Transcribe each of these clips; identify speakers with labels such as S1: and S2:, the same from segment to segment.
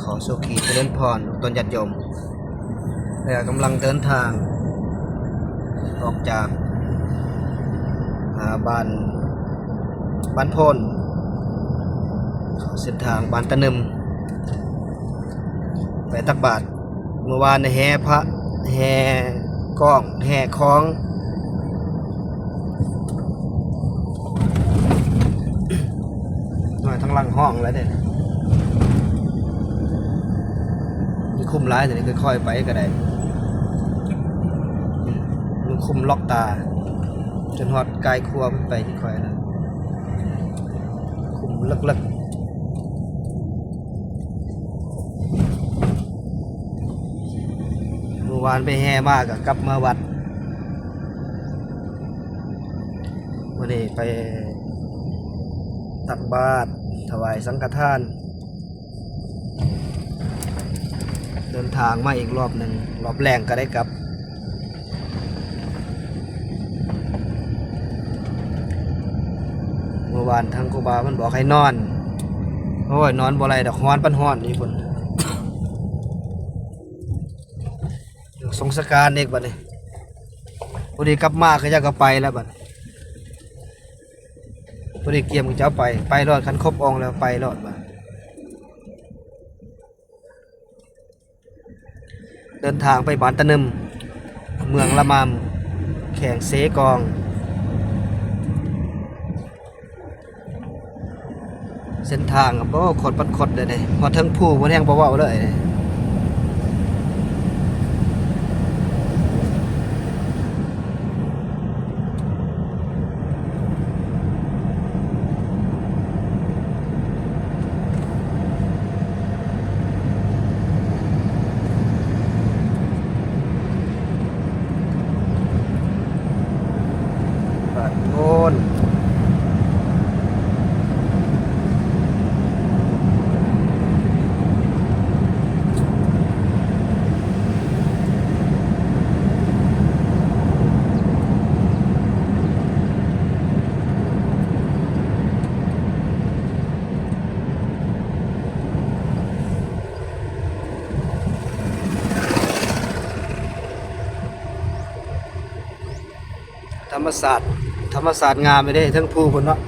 S1: ขอสุขีเจริญพรตนญาติโยมและกำลังเดินทางออกจากบ้านโพนเส้นทางบ้านตะนึมไปตักบาตรเมื่อวานในแห่พระแห่กล้องแห่คล้องหน่อยทั้งหลังห้องแล้วเนี่ยมีคุมร้ายแต่นี่ค่อยๆไปก็ได้มันคุมล็อกตาจนหอดกายครัวไปที่ค่อยนะคุมเลิกเมื่อวานไปแห่มากกลับมาวัดวันนี้ไปตักบาตรถวายสังฆทานเดินทางมาอีกรอบหนึ่งรอบแรงก็ได้กลับเมื่อวานทางครูบามันบอกให้นอนโอ้ยนอนบ่ไรดอกฮ้อนปันฮ้อนนี่พุ่นสงสการเด็กบัดนี้พอดีกลับมาก็จะก็ไปแล้วบัดพอดีเกียมก็จะไปรอดคันครบองแล้วไปรอดมาเดินทางไปบ้านตะนึมเมืองละมามแข่งเสกองเส้นทางกับโอ้ขดปัดขดเลยพอทั้งผู้พอแห้งเบาๆเลยบ้านโพนธรรมศาสตร์งามไม่ได้ทั้งผู้คนเนาะ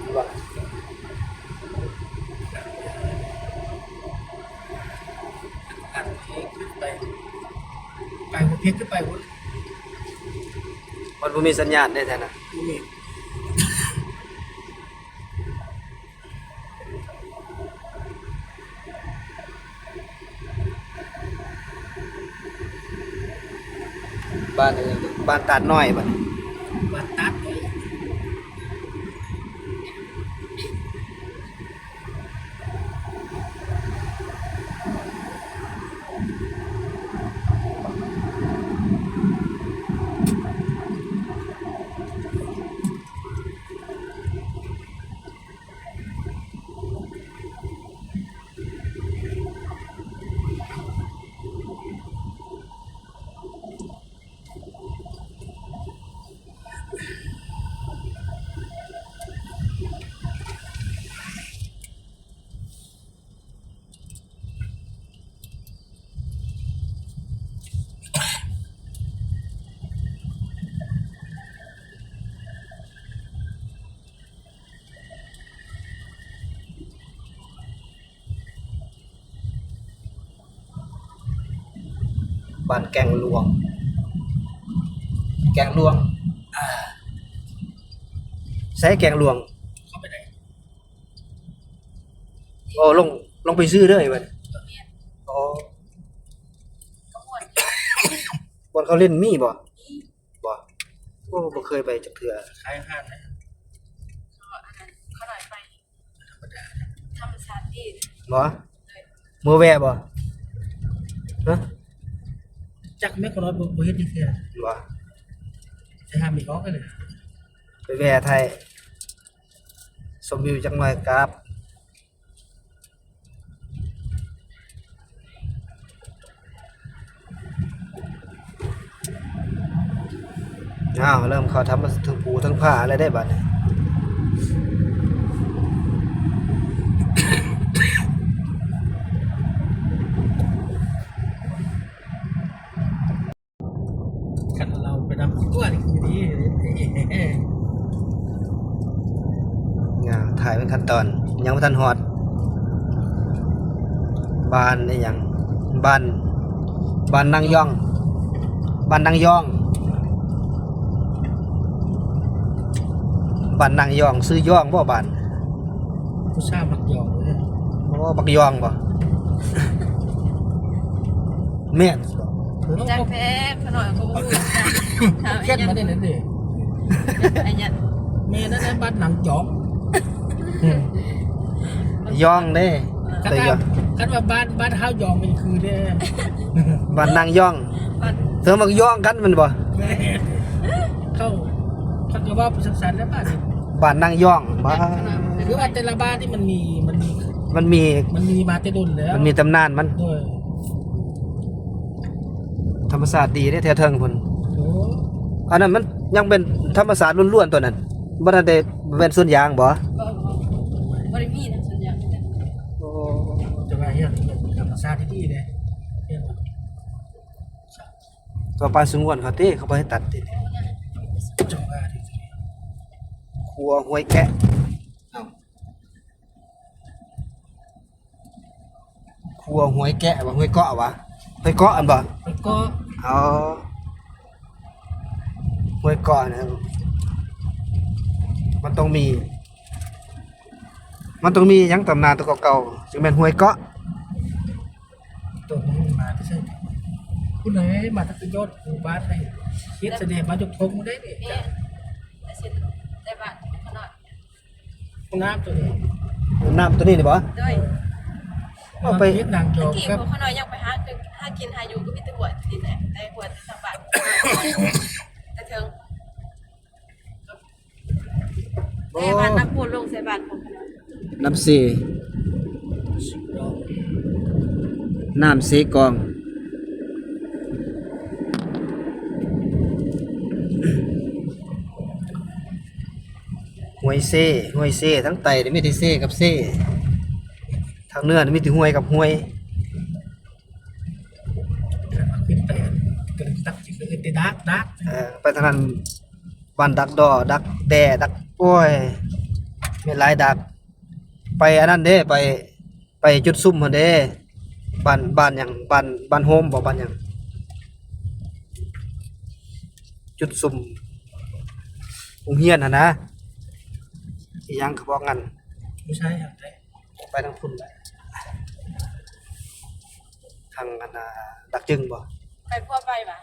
S2: ไปเพียงขึ้นไปวุ้น
S1: มันบ่มีสัญญาณได้แท้นะบ้านตัดน้อยบัด
S2: มาตัดเลย
S1: บ้านแกงหลวงใช้แกงหลวง
S2: เข้าไปไหน
S1: โอ้ลงไปซื้อเด้อไอ้บัดอ๋อบ่เขาเล่นมีบ่โอ้บ่เคยไปจักเทื่อ
S2: ขายห้างนะ
S3: เขาหน่อยไปธรรมชาติดี
S1: บ่มือแวะบ่ฮะ
S2: จักแม่คนน้อยบ่เฮ็ดจังซี่
S1: บ่
S2: จะห้ามมีของกันเลย
S1: ไปแวะไทยชมวิวจังหน่อยครับเริ่มเขาทำมาถึงปูทั้งผ้าอะไรได้บัดนี้ บ ขั้นตอนยังบ่ทันฮอดบ้านนี่หยังบ้านนางย่องบ้านนางย่องบ้านนางย่องซื้อย่องบ่บ้าน
S2: ผู้ชายมักหยอกเลย
S1: โอ้บักย่องบ่ แม่น
S3: จากแท้ขน่อยก็บ่รู้ถาม
S2: แค่
S3: ไอ้ยั
S2: มาน ได้นั่นดิ
S3: ไอ้ยัน
S2: แม่นั่นบ้านหนังจอก
S1: ย่องเด้
S2: คัน
S1: แต่ย่อง
S2: ว่าบ้านเฮายองเป็นคือเด้
S1: บ้านนางย่อง
S3: บ้าน
S1: เธอมักย่องกันแมันบ่
S2: แม่เข้าเขาก็ว่าสักสันแล้วบ้านนี่
S1: บ้านนางย่องบ้า
S2: คือว่าแต่ละบ้านที่มันมี
S1: มันมี
S2: มาแต่ดุนแล้ว
S1: มันมีตำนานมัน
S2: ด้วย
S1: ธรรมศาสตร์ดีได้แท้เทิงพุ่น
S2: โอ้
S1: อันนั้นมันยังเป็นธรรมศาสตร์ล้วนๆตัวนั้นบ่ทันได้เป็นส่วนยางบ่
S3: บ่ได้มีนะส่วนใหญ่
S1: โอ้
S2: จะว่าเฮียธรรมชาติที่ดีเลยเฮีย
S1: ต่อไปสงวนเขาติเขาบ่ให้ตัดติ
S2: จังว่าที่
S1: ครัวห้วยแกะเอ้าครัวห้วยแกะบ่ห้วยเกาะวะห้วยเกาะอันบ่
S2: แล้วก็
S1: เอาห้วยเกาะนะครับมันต้องมีหยังตำนานตัวเก่าๆจึงเป็นห้วยเกาะ
S2: ตัวมันมาที่ใช่คุณไหนมาตะกยอดหมู่บ้านไหนคิดแสดงมายกธงได้ดิ
S3: แม่แต่สิแต่บ้านขน่อย
S2: น้ำตัวนี้
S1: น้ำตัวนี้นี่บ่
S3: ด้วย
S1: เอาไป
S2: คิดนางจ
S3: ตะ
S2: อก
S3: กี้
S2: ครับ
S3: พวกขน่อยยังไปหากินหาอยู่ก็มีแต่หัวที่ไหนได้หัวที่ทางบ้านแต่ถึงแต่บ้านนักพูดลงใส่บ้านของขน่อย
S1: น้ำสีน้ำสีกองห้วยเซ่ทั้งไตนี่มีแต่เซ่กับเซ่ทางเหนือนี่มีแต่ห้วยกับห้วย
S2: ขึ้นไปกันตักจิตเลยติดัก
S1: ไปทางนั้นบ้านดักดอดักแด่ดักโอ้ยมีหลายดัก ไปอันนั้นเด้ไปจุดซุ่มหั่นเด้บ้านหยังบ้านโฮมบ่บ้านหยังจุดซุ่มโรงเรียนหั่นนะอีหยังเขาบอกงั้น
S2: ไม่ใช่ครับแต่
S1: ไปทางพุ่นแหละทางอันน่ะดักจึงบ่
S3: ไปพ่อไปป่ะ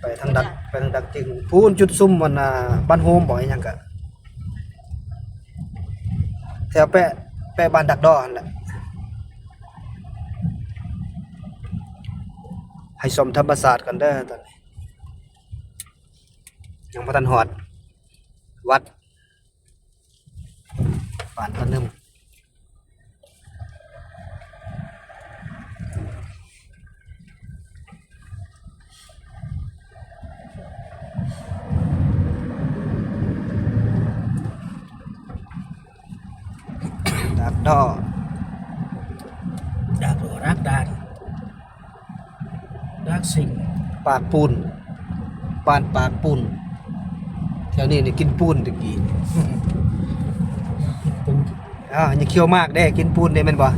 S1: ไปทางดักจึงพูนจุดซุ่มมันน่ะบ้านโฮมบ่อีหยังกะแถวแปะบ้านดักดอหั่นแหละให้สมธรรมศาสตร์กันเด้อตอนนี้ยังบ่ทันฮอดวัดบ้านตะนึมดักดอ
S2: ดักรักดานดักสิง
S1: ปากปูนบ้านปากปูนแถวนี้นี่กินปูนตะกี้
S2: เป็น
S1: อย่าเคี้ยวมากเด้กินปูนได้แม่นบ่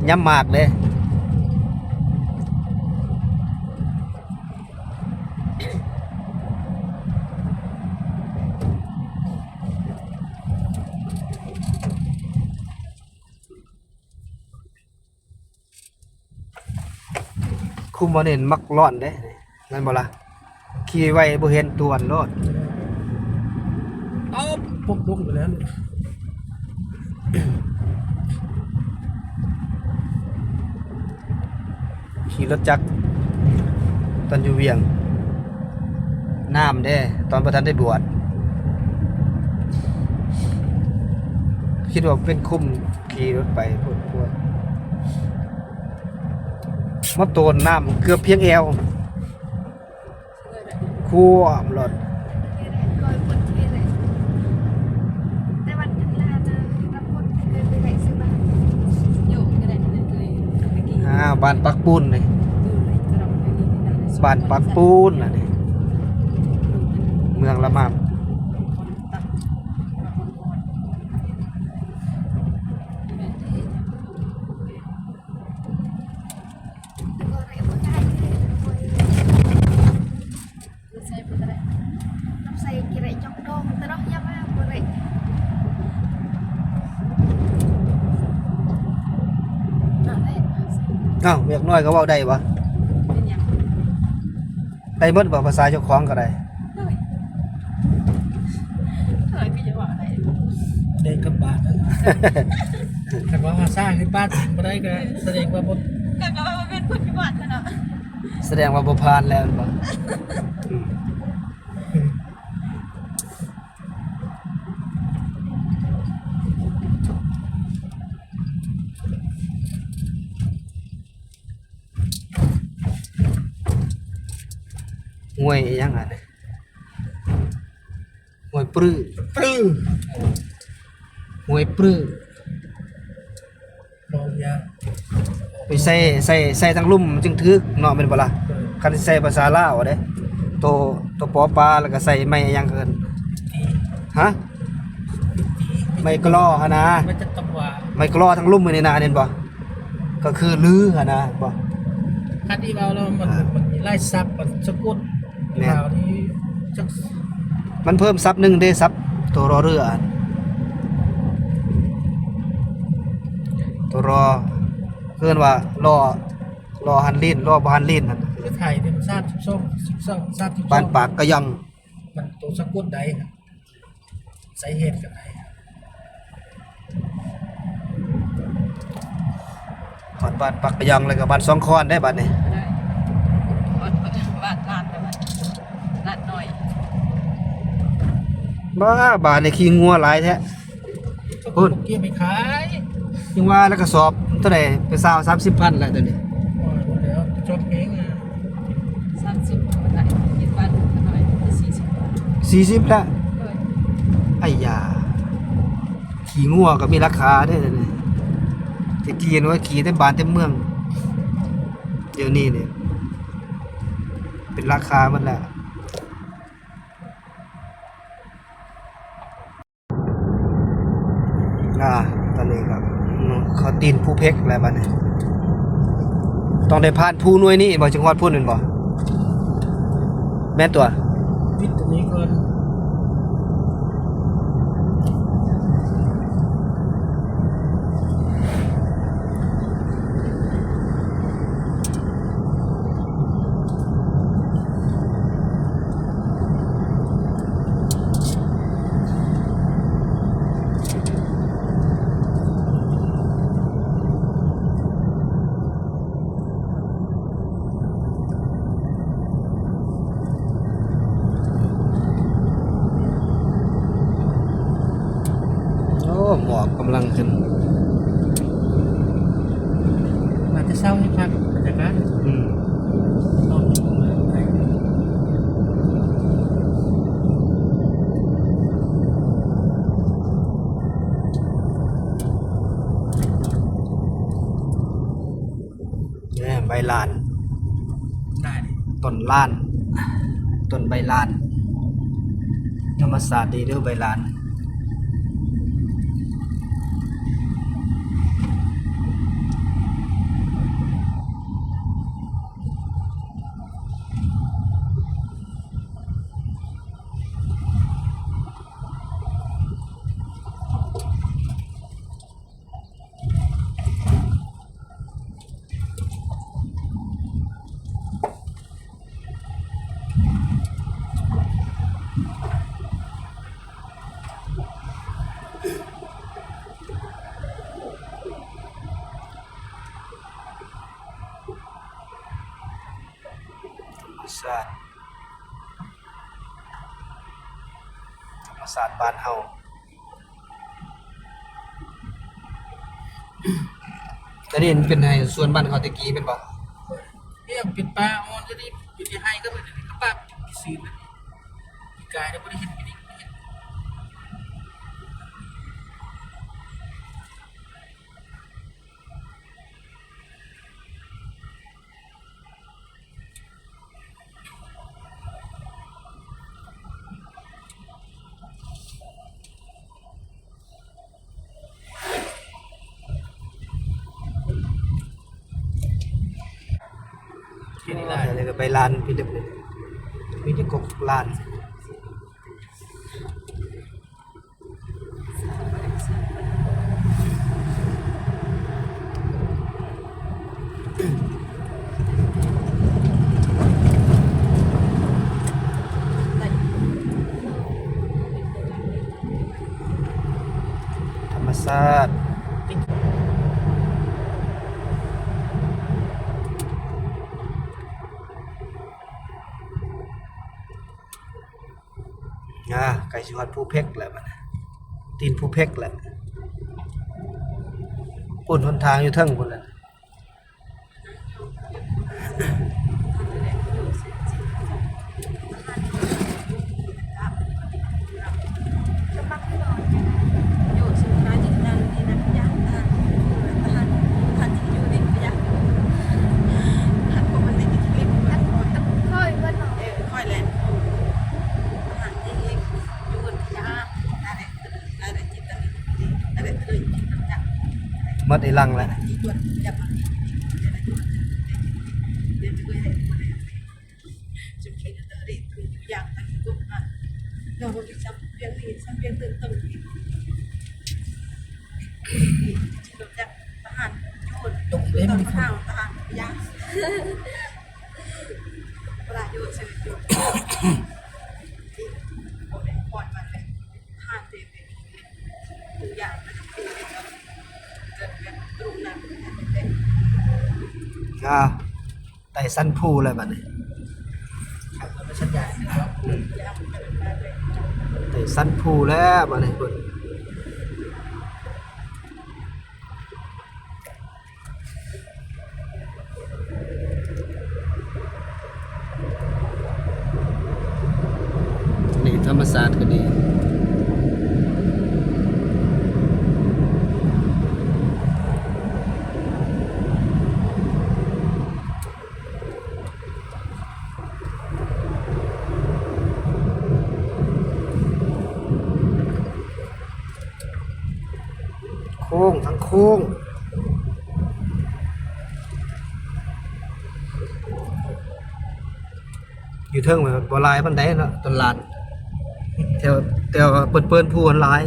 S1: ย้ำมากเด้คุมบ่เน้นมักร้อนเด้นั่นบ่ล่ะขี่ไว้บ่เห็นตวนโลด
S2: เอาปุ๊บลงไปแล้ว
S1: ขี่รถจักรตอนอยู่เวียงน้ำเด้ตอนบ่ทันได้บวชคิดว่าเป็นคุ้มขี่รถไปพวดมาโตนน้ำเกือบเพียงแอวคั่วรถ
S3: ก้อยคนที่ไหนแต่วันนี้ลาจะรับคนเคยไปไหนซื้อบ้านอยู่ที่ไหนนั่นเลยเมื่อกี้
S1: บ้านปักปูนนี่
S3: ดูเลยจะลองไปนี่นะ
S1: บ้านปักปูนน่ะนี่เมืองละมาม อ้าวเวียกน้อยก็เว้าได้บ่
S3: เป็นหยัง
S1: ได้หมดบ่ภาษาเจ้าของก็ได้
S3: เลยพี่จะว่าอะไร
S2: เด็กกับบาทนั่นแต่ว่าสร้างขึ้นบ้านถึงมาได้ก็แสดงว่าบน
S3: ก็ว่าเป็นคนที่บ้านเนาะ
S1: แสดงว่าบ่ผ่านแล้วบ่งวยอีหยังอ่ะเนี่ยงวยปรื้อ
S2: ปลื้ม
S1: งวยปรื้อ
S2: มองยา
S1: ไปใส่ทั้งลุ่มมันจึงถึกเนาะแม่นบ่ล่ะคันสิใส่ภาษาลาวเด้ตัวปอปลาแล้วก็ใส่ไม้อีหยังเกิน
S2: ตี
S1: ฮะ
S2: ตี
S1: ไม้กลอหั่นนะ
S2: มันจะตำว่า
S1: ไม้กลอทั้งลุ่มมื้อนี่นะเห็นบ่ก็คือลือหั่นนะบ่
S2: คันที่เราแล้วมันมีไล่ซับมันสะกดเรานี้จัก
S1: มันเพิ่มซับหนึงเด้ซับตัวรอเรืออะตัวรอเพิ่นว่ารอหันลิ้นรอบ่หันลิ้นนั่น
S2: คือไทยเนี่ยมัน32
S1: บ้านปากกะยอง
S2: มันตัวสะกดใดครับสาเหตุกับใด
S1: ฮอดบ้านปากกะยองแล้วก็บ้านสองคอนได้บัดนี้
S3: ได้บ้านลาดไปบ้านลาดหน่อย
S1: บ้านนี่ขี้งัวหลายแท้ พูด
S2: เกี่ยวไม่ขาย
S1: ยังว่าแล้วก็สอบเท่าไหร่ไปซาว30,000แล้วตัวนี้
S2: เดี๋ยวจบเองอ่ะ
S3: 30บันไดคิดบ้านหน่อย40
S1: 40แล้ว
S3: เลย
S1: ไอ้ยาขี้งัวก็มีราคาเด้อนี่จะกินว่าขี่เต็มบ้านเต็มเมืองเดี๋ยวนี้เนี่ยเป็นราคาหมดแล้วตอนนี้ครับเขาตีนผู้เพกอะไรบ้านี้ต้องได้ผ่านผู้หน่วยนี้บ่จังหวัดพูดนั่นบ่แม่นตัว
S2: วิทย์ตัวนี้ก่อน
S1: โอ้หมอกกำลังขึ้น
S2: อาจจะเศร้าให้พักบรรยากาศ
S1: อืม
S2: นอนอยู่เมืองไทย
S1: เนี่ยใบลาน
S2: ได้ดิ
S1: ต้นลานต้นใบลานธรรมศาสตร์ดีเด้อใบลานธรรมศาสตร์บ้านเฮาแต่นี่มันเป็นไงส่วนบ้านเขาตะกี้เป็นบ่
S2: เอี่ยมเป็นปลาออนจะได้อยู่ที่ให้ก็เป็นก็ปลาพิซีนปีกายแล้วไม่ได้เห็นปีนี้ไม่เห็น
S1: แค่นี้ได้เลยก็ใบลานพี่ลึกเลยมีแต่กกลาน ไก่สิฮอดภูเพกแล้วบัดตีนภูเพกแล้วปุ่นหนทางอยู่เทิงพุ่นแหละ
S3: ก็ปักที่นอน
S4: อยู่สุดท้ายจิตนั้นนี่นะยากทันที่อยู่ในยากทันของมันในคลิปมัน
S3: ค่อยเพื่อนนอน
S4: ค่อยแหละทันที่อยู่บนยากอะไรจิตนั้นอะไรเลยจิตนั้นยาก
S1: หมดไอ้ลังแล้ว
S4: จิตวนยับมันเดี๋ยวจะไปให้จุดเขียนตัวเด็กคือยากแต่ก็มาเราไปซ้ำเพียงนี้ซ้ำเพียงตื่นตื่นจิตนั้นยากทหารอยู่ตุกตอนข้าวทหารยากเวลาอยู่ชีวิตอยู่ที่โอ้ยปอดมันเลยทหารเต็มเลยทุกอย่างมันเป็นแบบเกิดแบบตรงนั้นเต็ม
S1: อ้าวไต่สั้นภูเลยบัดนี้
S2: ครับเอาไปชัดใหญ่นะครับ
S4: ยากเป็นแบบเลย
S1: ไต่สั้นภูแล้วบัดนี้เพิ่นนี่ธรรมศาสตร์ก็ดีโค้งทั้งโค้งอยู่เทิงแบบบ่หลายปานใดเนาะตลาดแถวเปิ้นๆผู้อันหลาย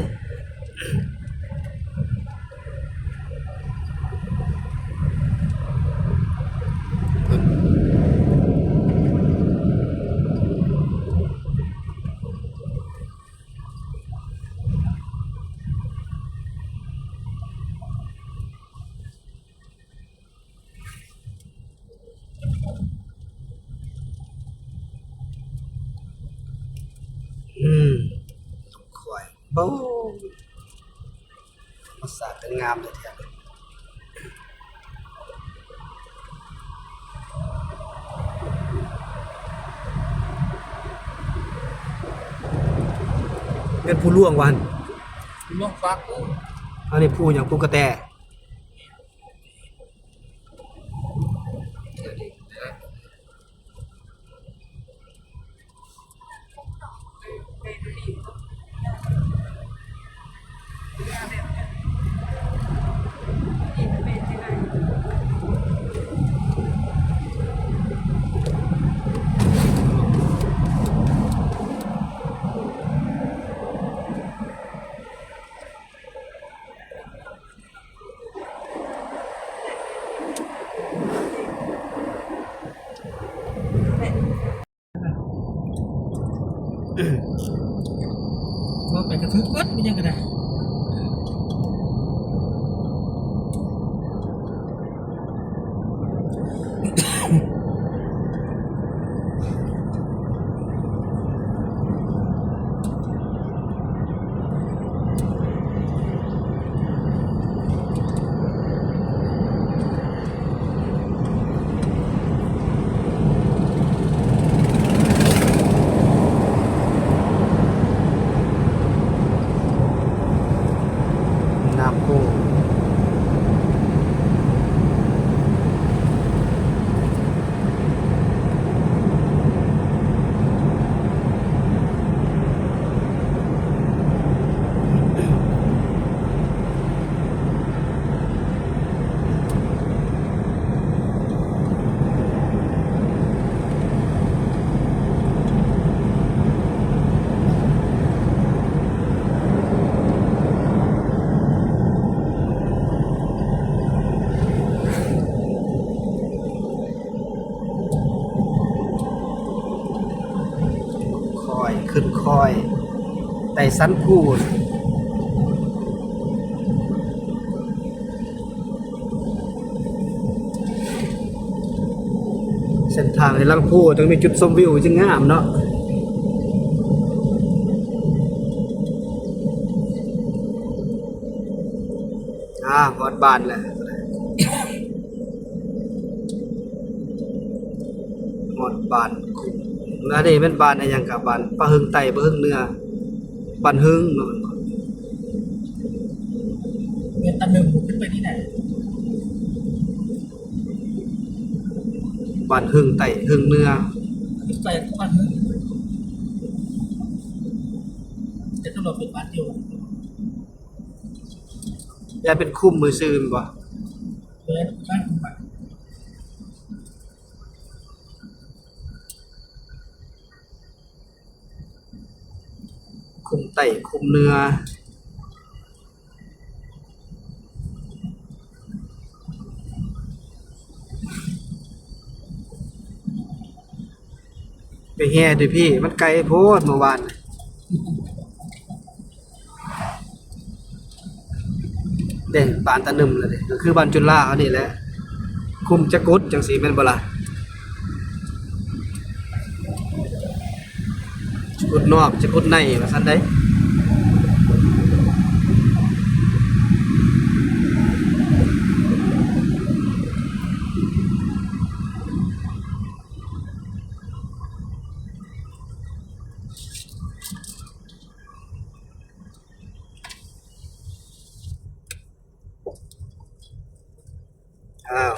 S1: ข่อยบ่ธรรมศาสตร์เป็นงามแท้ๆ เป็นผู้ล่วงวัน
S2: ลวงฟักกู
S1: อันนี้ผู้อย่างผู้กระแต
S2: ว่าไปกระทึกวัดมันยังกันได้
S1: น้ำโค้งคอยขึ้นคอยไต่สันพูนเส้นทางในลังพูต้องมีจุดชมวิวจึงงามเนาะ อดบ้านแหละฮอดบ้านคุมแล้วนี่เป็นบ้านอะไรหยังกับบ้านปะหึงไตปะหึงเหนือบ้านหึงเนาะ
S2: เงินตันหนึ่งขึ้นไปที่ไหน
S1: บ้านหึงไตหึงเหนือ
S2: ขึ้นไปบ้านนึงแต่ตำรวจเป็นบ้านเดียว
S1: อย่าเป็นคุมมือซื่อแม่นบ่
S2: เลยบ้านคุณบ้าน
S1: คุมไตคุมเหนือไปแห่ด้วยพี่มันไกลโพดเมื่อวานเด้บ้านตะนึมแล้วเด้ก็คือบ้านจุฬาเขานี่แหละคุมจะกดจังสีแม่นบ่ล่ะจะกดนอกจะกดในว่าซั่นได้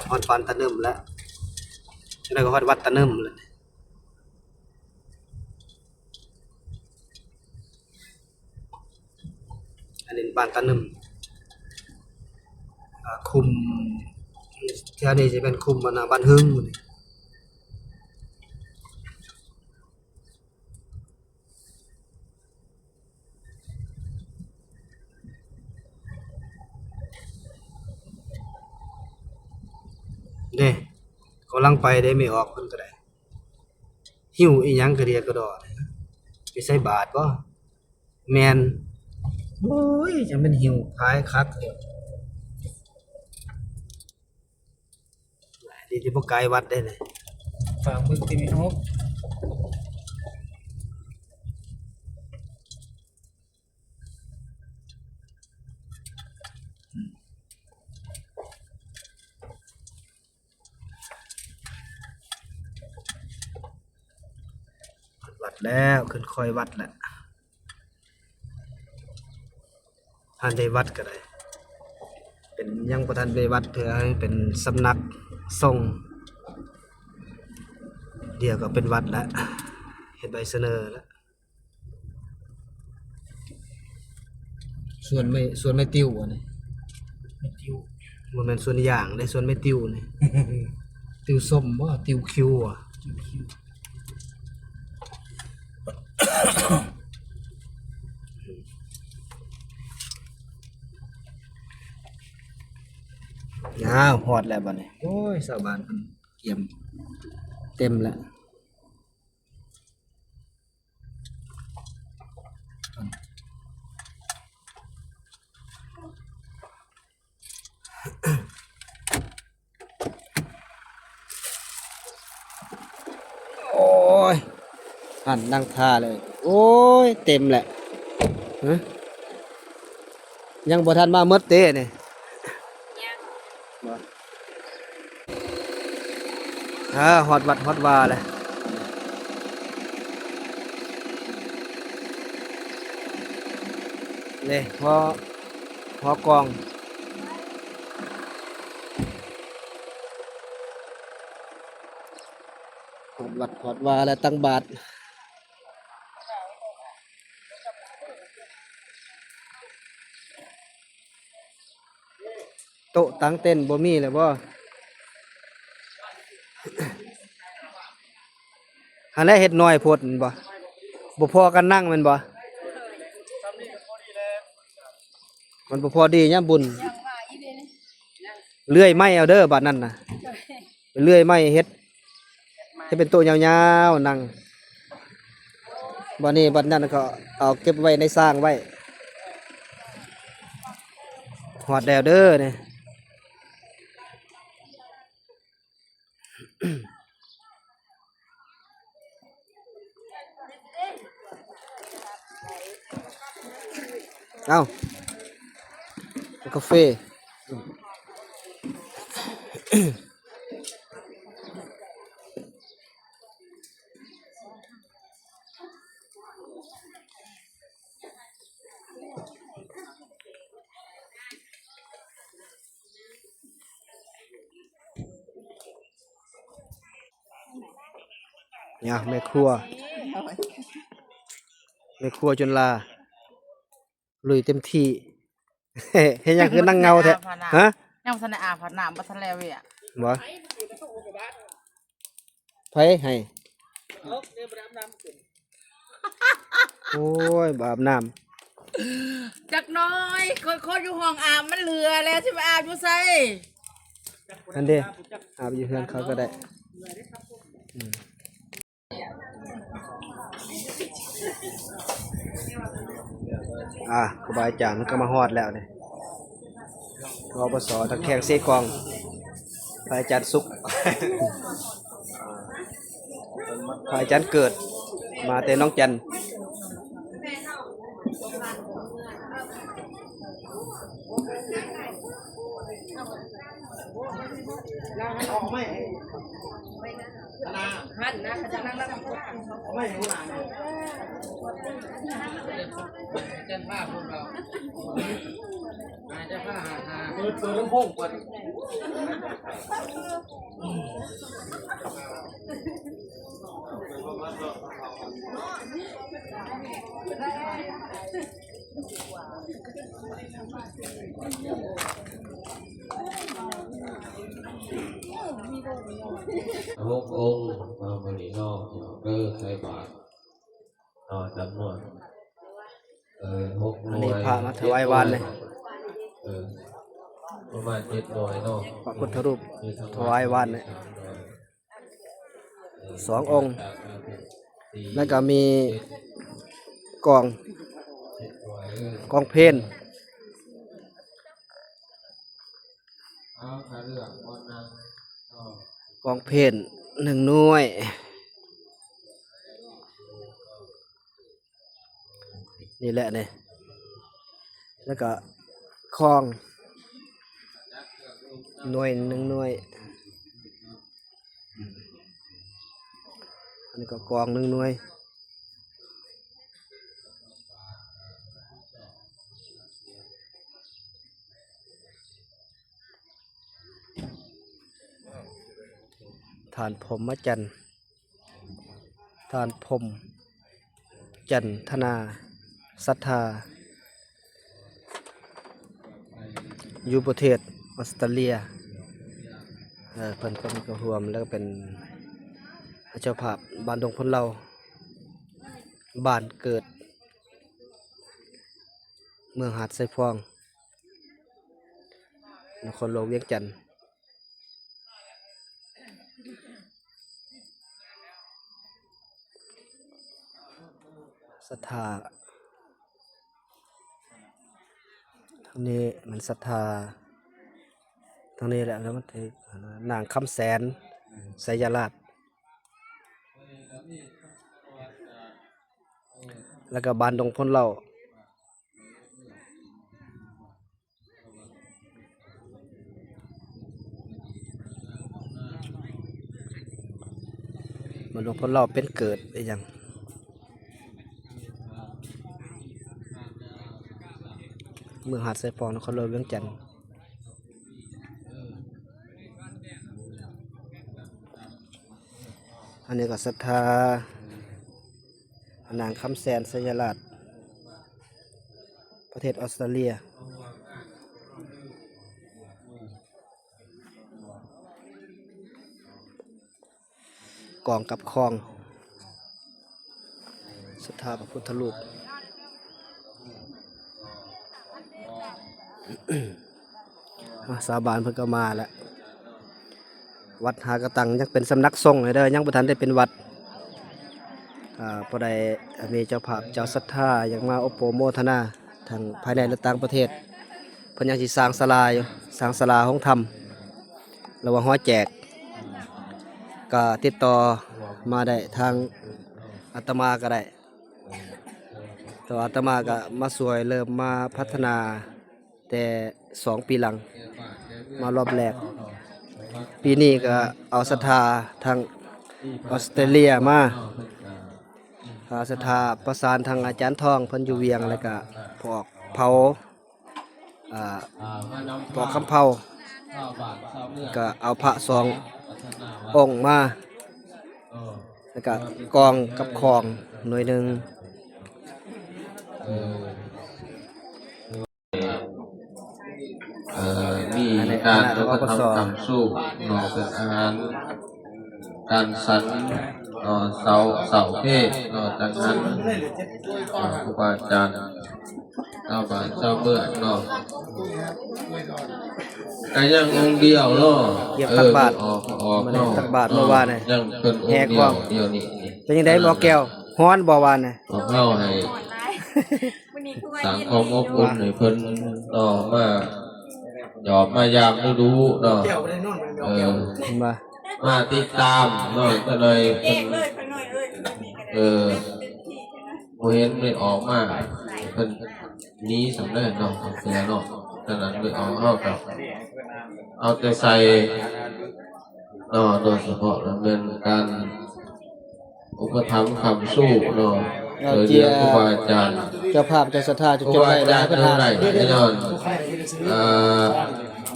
S1: ฮอดบ้านตะนึมแล้วแล้วก็ฮอดวัดตะนึมแล้วอันนี้บ้านตะนึมคุมที่อันนี้สิเป็นคุมอันน่ะบ้านหึงนี่เด้กำลังไปได้ไม่ออกเพิ่นก็ได้หิ้วอีหยังกระเดียกระดอไปใส่บาตรบ่แม่นโอ้ยจังเป็นหิ้วขายคักเด้อดีที่บ่ไกลวัดได้เลย
S2: ฝากมือตีมีฮก
S1: วัดแล้วขึ้นคอยวัดแหละทันได้วัดก็ได้เป็นยังบ่ทันได้วัดเพื่อให้เป็นสำนักทรงเดี๋ยวก็เป็นวัดแล้วเฮ็ดใบเสนอแล้วส่วนไม่ติ้วอันนี้
S2: ไม่ติ้ว
S1: บ่แม่นส่วนอย่างได้ส่วนไม่ติ้วนี่ ติ้วส้มบ่ติ้วคิวอ่ะ
S2: จิ้วคิ้ว
S1: อ้าวฮอดแล้วบัดนี้โอ้ยชาวบ้านเพิ่นเกี่ยมเต็มแล้วโอ้ยหันนั่งท่าเลย โอ้ยเต็มแหละฮะยังบ่ทันมาหมดเด้นี่
S3: ยัง
S1: บ่ฮอดวัดฮอดวาเลยนี่พอกองฮอดวัดฮอดวาแล้วตั้งบาทโต๊ะตั้งเต้นบ่มีเลยบ่อันแรกเฮ็ดน้อยโพดแม่นบ่พอกันนั่งแม่นบ่มันบ่พอดียามบุญ
S3: ยังว่าอีเด้นี่
S1: เลื่อยไม้เอาเด้อบัดนั้นน่ะเลื่อยไม้เฮ็ดให้เป็นโต๊ะยาวๆนั่งบัดนี้บัดนั้นก็เอาเก็บไว้ในสร้างไว้ฮอดแล้วเด้อนี่ เอ้ากาแฟ เนี่ยแม่ครัวจนลาลุยเต็มที่ เห็นยังคือนั่งเงาแท้ฮะ
S4: ยังบ่ทันได้อาบน้ำบ่ทันแล้วเว้ย
S1: บ่ไผให้
S2: เอาเนี่ยบ่ได้อาบน้ำขึ้น
S1: โอ้ยบาปน้ำ
S4: จักหน้อยคนอยู่ห้องอาบมันเหลือแล้วสิไปอาบอยู่ไส
S1: นั่นเด้อาบอยู่เฮือนเขาก็ได้อืมครูบาอาจารย์มันก็มาฮอดแล้วเนี่ยกปสตะแคงเซกองพระอาจารย์สุข พระอาจารย์เกิด มาแต่น้องจันไม่เห็นหลาน
S2: เต้นผ้าพวกเราอาจจะผ้าหาเปิดลำโพงก่อน
S5: 6 องค์มาบริโนอกเกอใส่บาทจำนวน6 หน่วย
S1: อันนี้พระมาถวายวานเลย
S5: ประมาณ7 หน่วยเนาะ
S1: พระพุทธรูปถวายวานเลย2 องค์ แล้วก็มีกองเพล
S5: เอาถ้าเลือกวันนั้นก็
S1: กองเพล1 หน่วย นี่แหละเนี่ยแล้วก็คอง1 หน่วย อันนี้ก็กอง1 หน่วย ฐานพรหมจันทร์ฐานพรหมจันทนาศรัทธาอยู่ประเทศออสเตรเลียเพิ่นก็มีกระหวมแล้วก็เป็นเจ้าภาพบ้านดงพลเราบ้านเกิด เมืองหาดไซฟองนครหลวงเวียงจันทน์ศรัทธาทางนี้มันศรัทธาทางนี้แหละแล้วมันถึงนางคำแสนไสยราชแล้วก็บ้านดงพลเราบ้านดงพลเราเป็นเกิดได้ยังเมืองหาดไซฟองนครหลวงเวียงจันทน์อันนี้ก็ศรัทธานางคำแสนไสยราชประเทศออสเตรเลียกองกับคลองศรัทธาพระพุทธรูป สาบานเพิ่นก็มาแล้ววัดหากระตังยังเป็นสำนักสงฆ์เลยเด้อยังบ่ทันได้เป็นวัดพอได้มีเจ้าภาพเจ้าศรัทธาอยากมาอบโปโมทนาทางภายในและต่างประเทศเพิ่นยังสิสร้างศาลาอยู่สร้างศาลาห้องธรรมระหว่างฮ้อแจกก็ติดต่อมาได้ทางอาตมาก็ได้แต่ว่าอาตมาก็มาช่วยเริ่มมาพัฒนาแต่ 2 ปีหลังมารอบแรกปีนี้ก็เอาศรัทธาทางออสเตรเลียมาศรัทธาประสานทางอาจารย์ทองเพิ่นอยู่เวียงแล้วก็พอกเผาปอกคำเผาก็เอาพระ2 องค์มาแล้วก็กองกับของหน่วยหนึ่ง
S5: มีการอุปถัมภ์คำสู้เนาะเป็นอาหารการสันเสาเทศเนาะจากนั้นครูบาอาจารย์เจ้าบ้านเจ้าเมืองเนาะก็ยังองค์เดียวเนาะ
S1: เหยียบตักบาตร
S5: ออก
S1: มาได้
S5: เนาะ
S1: ตักบาตรเมื่อวานนี่
S5: ยังเป็นองค์
S1: แห่
S5: เดี
S1: ก
S5: ย
S1: ล้
S5: ว
S1: อง
S5: เดียวนี้
S1: เป็นยังไงบ่แก้วฮ้อนบ่วานนี่
S5: เอาเข้าให้
S3: วันนี้คือว่า
S5: สังคมอบอุ่นให้เพิ่นเนาะมาหยอบมายามดูเนาะเออ
S1: เห็นบ่
S5: มาติดตามเนาะก็เลยเพิ่น
S4: เลยไปหน่อยเลยมีกัน
S5: เออบ่เห็นไม่ออกมาเพิ่นหนี้สำเร็จเนาะเสียเนาะฉะนั้นไม่ออกเฮากับเอาแต่ใส่เนาะโดยเฉพาะแล้วเป็นการอุปถัมภ์คำสู้เนาะโดยเรียนครูบาอาจารย์
S1: เจ้าภาพเจ้าศรัทธา
S5: ครู
S1: เจ้า
S5: บา
S1: ได้
S5: อา
S1: ห
S5: จา
S1: ลาร ย
S5: ย์
S1: ประ
S5: เท่า
S1: ธาน
S5: ไหร่แน่นอน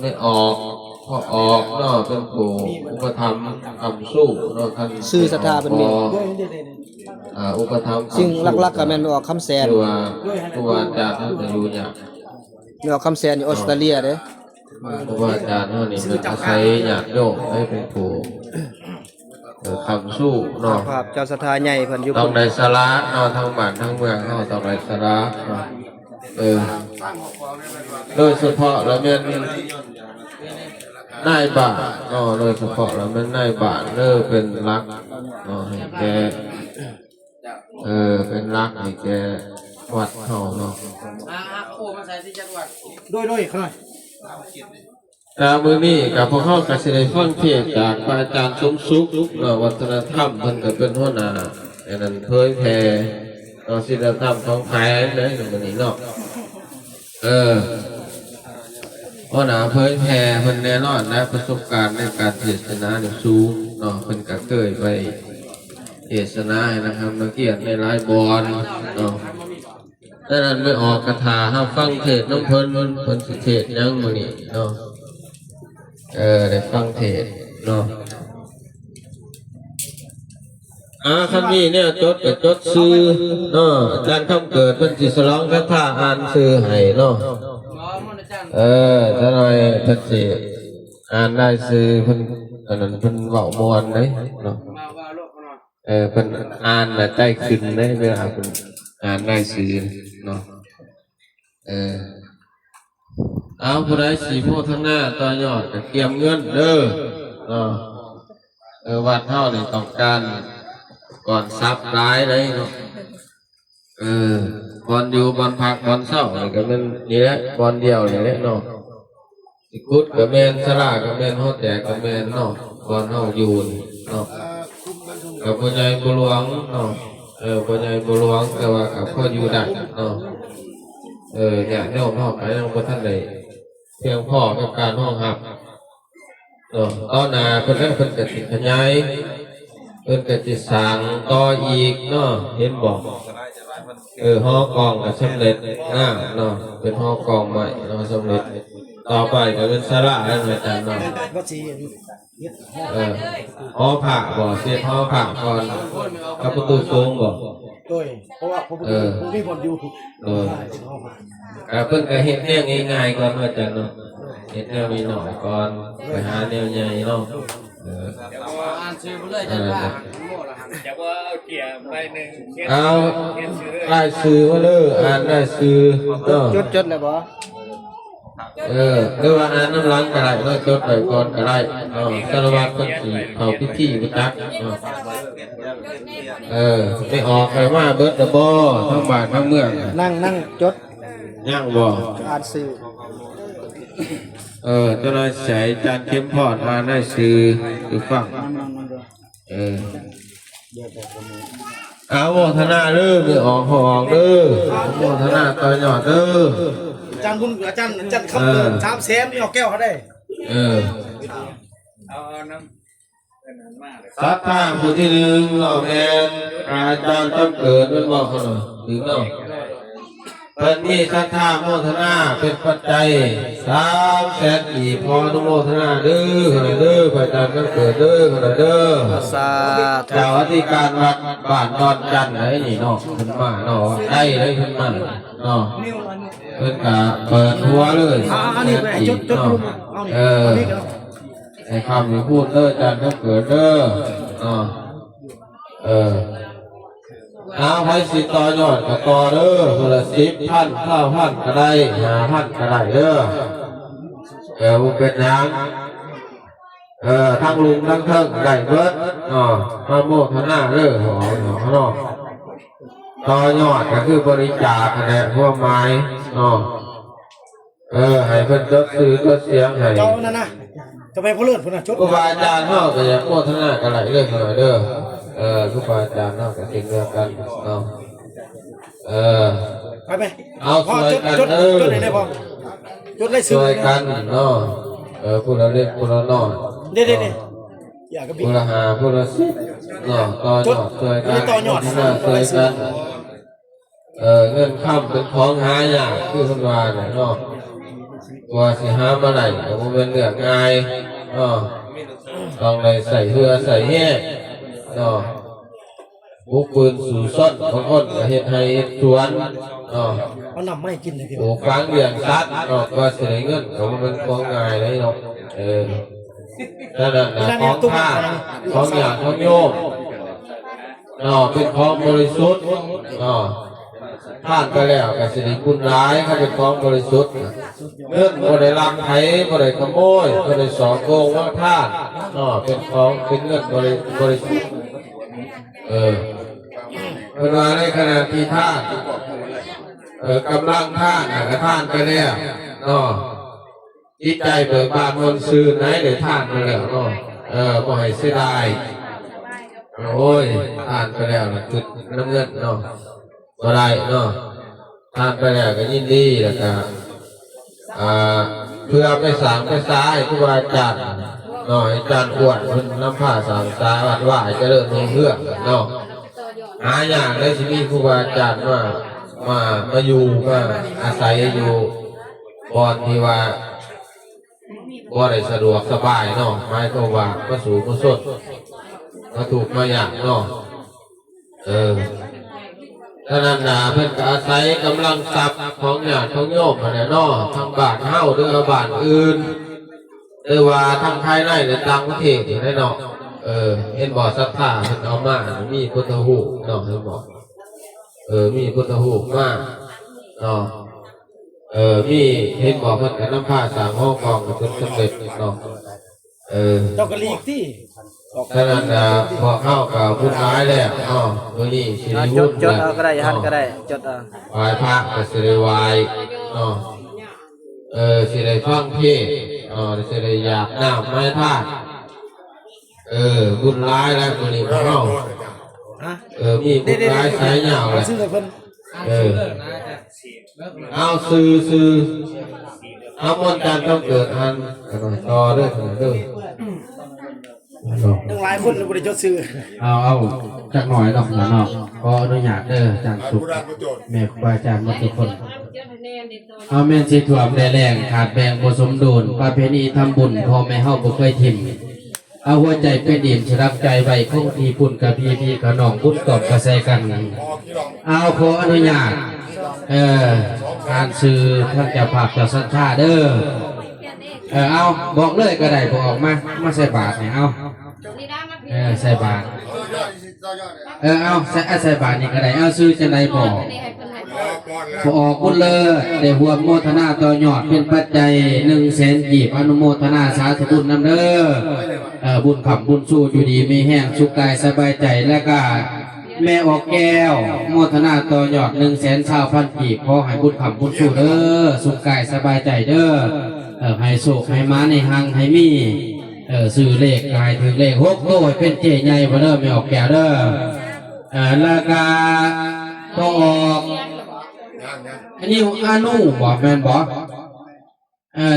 S5: ไม่ออกพอออกเนาะเป็นผู้อุปถัมภ์คำสู้เนาะท่าน
S1: ชื่อศรัทธาเป็นมี
S5: อุปถัมภ์
S1: สิ่งหลักๆก็แม่นไปออกคำแสน
S5: คือว่าครูบาอาจารย์ท่านจะอยู่เนี่ย
S1: ไปออกคำแสนอยู่ออสเตรเลียเด้
S5: ครูบาอาจารย์ท่านนี่เป็นอาศัยญาติโยมให้เป็นผู้คำสู้
S1: เจ้า
S5: เนาะ
S1: ภาพเจ้าศรัทธาใหญ่เพิ่นอยู่
S5: ต้อ
S1: พุ่
S5: ง
S1: น
S5: ได้สาระเนาะทั้งบ้านทั้งเมืองเนาะต้องได้สาระเนาะโดยเฉพาะแล้วแม่นนายบ้านเนาะโดยเฉพาะแล้วแม่นนายบ้านเป็นรักเนาะให้แกเป็นรักให้แกวัดเฮาเนาะ
S2: โอ้มาใส่ที่จังหวัด
S1: ด้วยขน่อย
S5: มื้อนี้กับพวกเขาก็สิได้ฟังเทศน์จากพระอาจารย์สมสุขวัฒนธรรมเพิ่นก็เป็นหัวหน้าอันนั้นเผยแผ่ศีลธรรมของไทยเลยมื้อนี้เนาะหัวหน้าเผยแผ่เพิ่นแน่นอนนะประสบการณ์ในการเทศนาเนี่ยสูงเนาะเพิ่นก็เคยไปเทศนาให้นะครับนักเรียนในหลายบอนเนาะดังนั้นไม่ออกคาถาห้ามฟังเทศน์น้ำเพิ่นสิเทศน์หยังมื้อนี้เนาะได้ฟังเทศน์เนาะคันนี้เนี่ยจดกับจดซื้อเนาะอาจารย์คำเกิดเพิ่นสิสร้องคาถาอ่านซื้อให้เนาะถ้าหน่อยเพิ่นสิอ่านได้ซื้อเพิ่นอันนั้นเพิ่นเว้าม่วนเด้เนาะเพิ่นอ่านน่ะใจขึ้นเด้เวลาเพิ่นอ่านได้ซื้อเนาะเอาผู้ใดสิโพธนาต่อยอดก็เตรียมเงินเด้อเนาะวัดเฮานี่ต้องการก่อนทรัพย์หลายเลยเนาะบอนอยู่บอนพักบอนเศร้านี่ก็มันนี่แหละบอนเดียวนี่แหละเนาะสิกุดก็แม่นสลาก็แม่นฮอดแตกก็แม่นเนาะบอนเฮาอยู่เนาะกับพ่อใหญ่บ่หลวงเนาะพ่อใหญ่บ่หลวงแต่ว่ากับพ่ออยู่ได้เนาะเนี่ยโยมเฮาไปนำบ่ทันได้เพียงพอกับการห้องหับต่อหน้าเพิ่นก็สิขยายเพิ่นก็สิสร้างต่ออีกเนาะเห็นบ่หอกองก็สำเร็จงามเนาะเป็นหอกองใหม่เนาะสำเร็จต่อไปก็เป็นศาลาแล้วอาจารย์เนาะหอพระบ่เสียหอพระก่อนกับประตูสูงบ่
S1: ด้วยเพราะว่าผมมีผลอยู่
S5: เพิ่นก็เฮ็ดแนวง่ายๆก่อนอาจารย์เนาะเฮ็ดแนวน้อยๆก่อนไปหาแนวใหญ่เนาะ
S2: อ่านชื่อไปเลยจังหวัดเดี๋ยวว่าเอาเกียร์ไปหนึ่ง
S5: ได้ซื้อมาเลยอ่านได้ซื้อ
S1: จดเลยบ่
S5: หรือว่าอ่านน้ำล้างก็ได้แล้วจดไว้ก่อนก็ได้สารวัตรคนสิเข้าพิธีบ่จักไม่ออกไปว่าเบิดบ่ทั้งบ้านทั้งเมือง
S1: นั่งจด
S5: ยังบ่
S1: อ่านซื้อ
S5: เจ้านายใส่จานเข้มพอดมาได้ซื้อคือฟังโมทนาเด้อไม่ออกเด้อโมทนาต่อยอดเด้อ
S1: อาจารย์บุญอาจารย์คำเดิน3 แสนนี่เอาแก้วเขาได้
S2: เอาน้ำ
S5: สักข้างผู้ที่หนึ่งเราแม่นอาจารย์ต้องเกิดเป็นบอกเขาหน่อยถึงเนาะเพิ่นมีศรัทธาโมทนาเป็นปัจจัย3 แสนกีบพออนุโมทนาเด้อขนาดเด้อพระอาจารย์ต้องเกิดเด้อขนาดเด้อ
S1: สาธุ
S5: เจ้าอธิการวัดบ้านดอนจันทร์ไหนนี่เนาะเพิ่นมาเนาะได้เลยเพิ่นมาเนาะเพิ่นก็เปิดหัวเลย
S1: อันนี้ไปจดรูปเอานี่อันนี้ก็
S5: ไอ้คำที่พูดเด้อจันต้องเกิดเด้อเอาให้สิต่อยอดก็ต่อเด้อคนละ10,000 9,000ก็ได้5,000ก็ได้เด้อบ่เป็นหยังทั้งลุงทั้งเทิงได้เบิดมาโมทนาเด้อเนาะต่อยอดก็คือบริจาคนั่นแหละพวกไม้ให้เพิ่นจดซื้อจดเสียงให้
S1: เจ้านั่นนะจะไปพูดเรื่องพุ่นน่ะจด
S5: ครูบาอาจารย์เฮาก็อยากโมทนากันหลายเรื่องหน่อยเด้อครูบาอาจารย์เฮาก็เป็นเรื่องกัน
S1: ไป
S5: เอาช่วยกัน
S1: จดไหนพ่อจดเลยซื้อ
S5: ช่วยกันเนาะผู้ละเล็กผู้ละน้อย
S1: เด้อย่ากระบี่
S5: ผู้ละ5ผู้ละ10เนาะต่อยอดช่วยกันช่วยกันเงินค่ำเป็นของหายากคือเพิ่นว่าน่ะเนาะว่าสิหามาได้ก็บ่เป็นเรื่องง่ายต้องได้ใส่เรือใส่แห่บุกปืนสู่ซ่อนบางคนก็เฮ็ดให้เฮ็ดสวน
S1: เอาน้ำไม่กินเลยพี่
S5: ปลูกฟังเลี้ยงสัตว์ก็สิได้เงินก็บ่เป็นของง่ายเลยเนาะนั่นน่ะของข้าของหยาดของโยมเป็นของบริสุทธิ์ท่านไปแล้วก็สิได้คุณร้ายเขาเป็นของบริสุทธิ์เงินบ่ได้ลักไถบ่ได้ขโมยบ่ได้สอโกงว่าท่านเป็นของเป็นเงินบริสุทธิ์เวลาในขณะที่ท่านกำลังท่านท่านไปแล้วจิตใจเบิกบานมนต์ซื่นไหนได้ท่านไปแล้วบ่ให้เสียดายโอ้ยท่านไปแล้วน่ะคือน้ำเงินบ่ได้ท่านไปแล้วก็ยินดีแล้วก็เพื่อไปสร้างไปสร้างครูบาอาจารย์อาจารย์อวดเพิ่นนำผ้าสร้างสาวัดว่าเจริญรุ่งเรืองหาอย่างได้ชีวิตครูบาอาจารย์มาอยู่มาอาศัยอยู่บ่อนที่ว่าบ่ได้สะดวกสบายหมายความว่ามาสู่มาสดมาถูกมาอย่างท่านน่ะเพิ่นก็อาศัยกำลังทรัพย์ของญาติของโยมนั่นแหละทางบ้านเฮาหรือบ้านอื่นหรือว่าทางภายในหรือต่างประเทศนี่ได้เห็นบ่ศรัทธาเพิ่นเอามามีพุทธรูปเห็นบ่มีพุทธรูปมามีเห็นบ่เพิ่นก็นำผ้าสร้างห้องกองก็จนสำเร็จเ
S1: จ้ากะลีกที่
S5: ฉะนั้นพอเข้ากับพุทธร้ายแล้วมื้อนี้สิได้
S1: จ
S5: บุ
S1: ด
S5: ญ
S1: เอาก็ได้หันก็ได้จดเอา
S5: ไหว้พระก็สิได้ไหว้สิได้ฟังเทศสิได้อยากน้ำไม้ธาตุบุญร้ายแล้วมื้อนี้เฮามีบุญร้ายสายยาวแหละ
S1: ซื้อให้เพิ่น
S5: เอาซื้อเอามนต์การต้องเกิดอันต่อเด้อ
S1: ทั้งหลายคนบ่ได้จดซื้อ
S6: เอาจักหน่อยเนาะขออนุญาตเด้ออาจารย์สุขแม่ครูบาอาจารย์ทุกคนเอาแม่นสิถ่วมได้แรงขาดแบ่งบ่สมดุลประเพณีทำบุญพ่อแม่เฮาบ่เคยทิ่มเอาหัวใจเป็นดินสลับใจไว้คงที่ปุ่นกับพี่ขน้องบุญตอบกระแสกันเอาขออนุญาตการซื้อท่านเจ้าภาพเจ้าสัญชาเด้อเอาบอกเลยก็ได้บอกออกมาใส่บาทเนี่ยเอาใส่บาทเอาใส่บาทนี่ก็ได้เอาซื้อจะไหนบอกพอออกกุศลได้หัวโมทนาต่อยอดเป็นปัจจัย100,000 กีบอนุโมทนาสาธุบุญนำเด้อบุญขับบุญสู้อยู่ดีมีแห้งสุขกายสบายใจและก็แม่ออกแก้วโมทนาต่อยอด120,000 กีบขอให้บุญขับบุญสู้เด้อสุขกายสบายใจเด้อให้โศกให้มาในหังให้มีซื้อเลขกายถึงเลข6โต้เป็นเจใหญ่บ่เด้อแม่ออกแก้วเด้อแล้วก็ต้องออก นิวอานูบอกแม่นบอก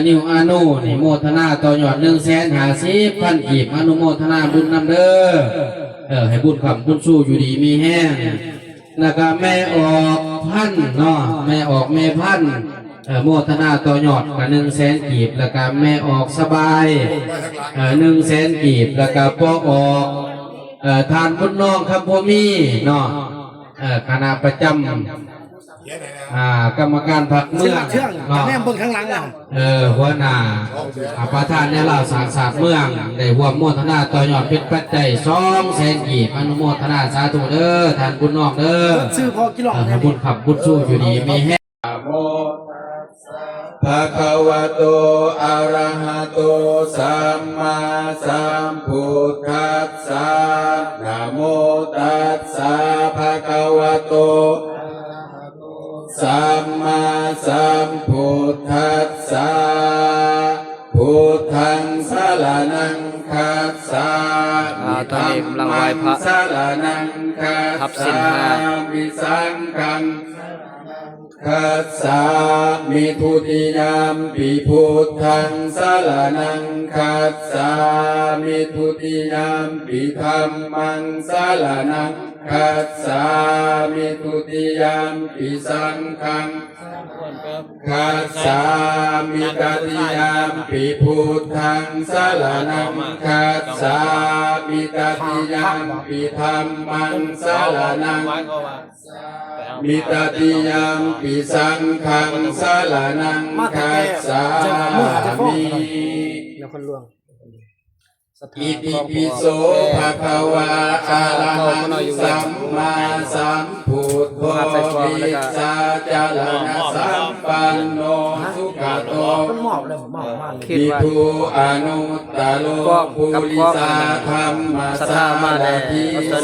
S6: นิวอานูนี่โมทนาต่อยอด150,000 กีบอนุโมทนาบุญนำเด้อให้บุญคำบุญสู้อยู่ดีมีแห้งแล้วก็แม่ออกพันเนาะแม่ออกแม่พันโมทนาต่อยอดกับ100,000 กีบแล้วก็แม่ออกสบาย100,000 กีบแล้วก็พ่อออกทานบุญน้องคำพ่อมีเนาะคณะประจำกรรมการพรรคเมือง
S1: เชื่อง
S6: เนาะ
S1: แม่เบิ่งข้างหลังอ่ะ
S6: หัวหน้าประธานในเหล่าสังสารเมืองได้ร่วมโมทนาต่อยอดเป็นปัจจัย200,000 กีบอนุโมทนาสาธุเด้อท่านบุญน้องเด้อ
S1: ชื่อพอกิโล
S6: ให้บุญขับบุญสู้อยู่ดีมีแห้ง
S5: โมภะคะวะโตอะระหะโตสัมมาสัมพุทธัสสะนะโมตัสสะภะคะวะโตสัมมาสัมพุทธัสสะพุทธังสรณังคัสสะ
S1: ตอนนี้กำลังไหว้พระ
S5: สรณังคัส
S1: ทับศี
S5: สะ
S1: ลห้า
S5: มิสังฆังคัสสะมิทุติยามปิพุทธังสรณังคัสสะมิทุติยามปิธัมมังสรณังคัสสะมิทุติยามปิสังฆังคัสสะมิตติยามปิพุทธังสรณังคัสสะมิตติยามปิธัมมังสรณังมิตติยามปิสังฆังสรณังคัสสะมิ
S1: เดี๋ยวคนลวง
S5: อิติปิโสภะคะวะอะระหังสัมมาสัมพุทโธวิสาจารณะสัมปันโนสุขโต
S1: มันหมอบเลยผมหมอบมากเลย
S5: วิทูอนุตตโลภูริสาธรรมสาวทิสัท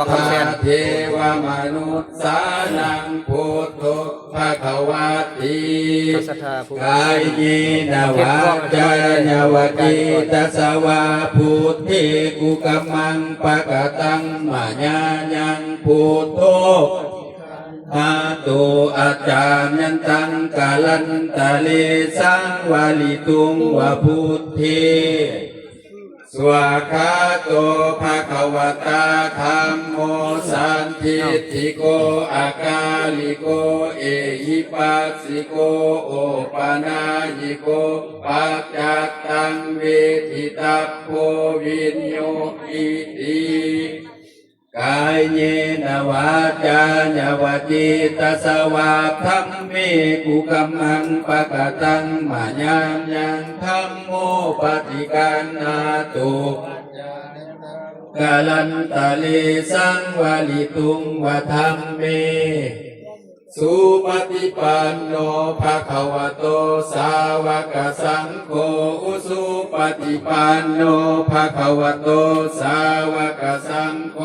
S5: ธาเทวมนุษย์สานังพุทโธภะคะวะติ
S1: ศรัทธาผู้
S5: กายเยนวาจายาวติตัสสวะพุทธิกุกัมมังปะกะตังมาญายังพุทโธอาตุอาจารยันตังกาลันตะเลสังวาลิตุงวะพุทธิสวาคาโตภะคะวะตาธัมโมสันทิฏฐิโกอากาลิโกเอหิปัสสิโกโอปานายิโกปัจจัตตังเวทิตัพโพวิญโยอิติกายเยนวาจายาวจิตตสวาธัมเมกุกัมมังปะกะตังมาญายังธัมโมปฏิกันนาตุกาลันตะเลสังวาลิตุงวะธัมเมสุปฏิปันโนภะคะวะโตสาวกสังโฆอุสุปฏิปันโนภะคะวะโตสาวกสังโฆ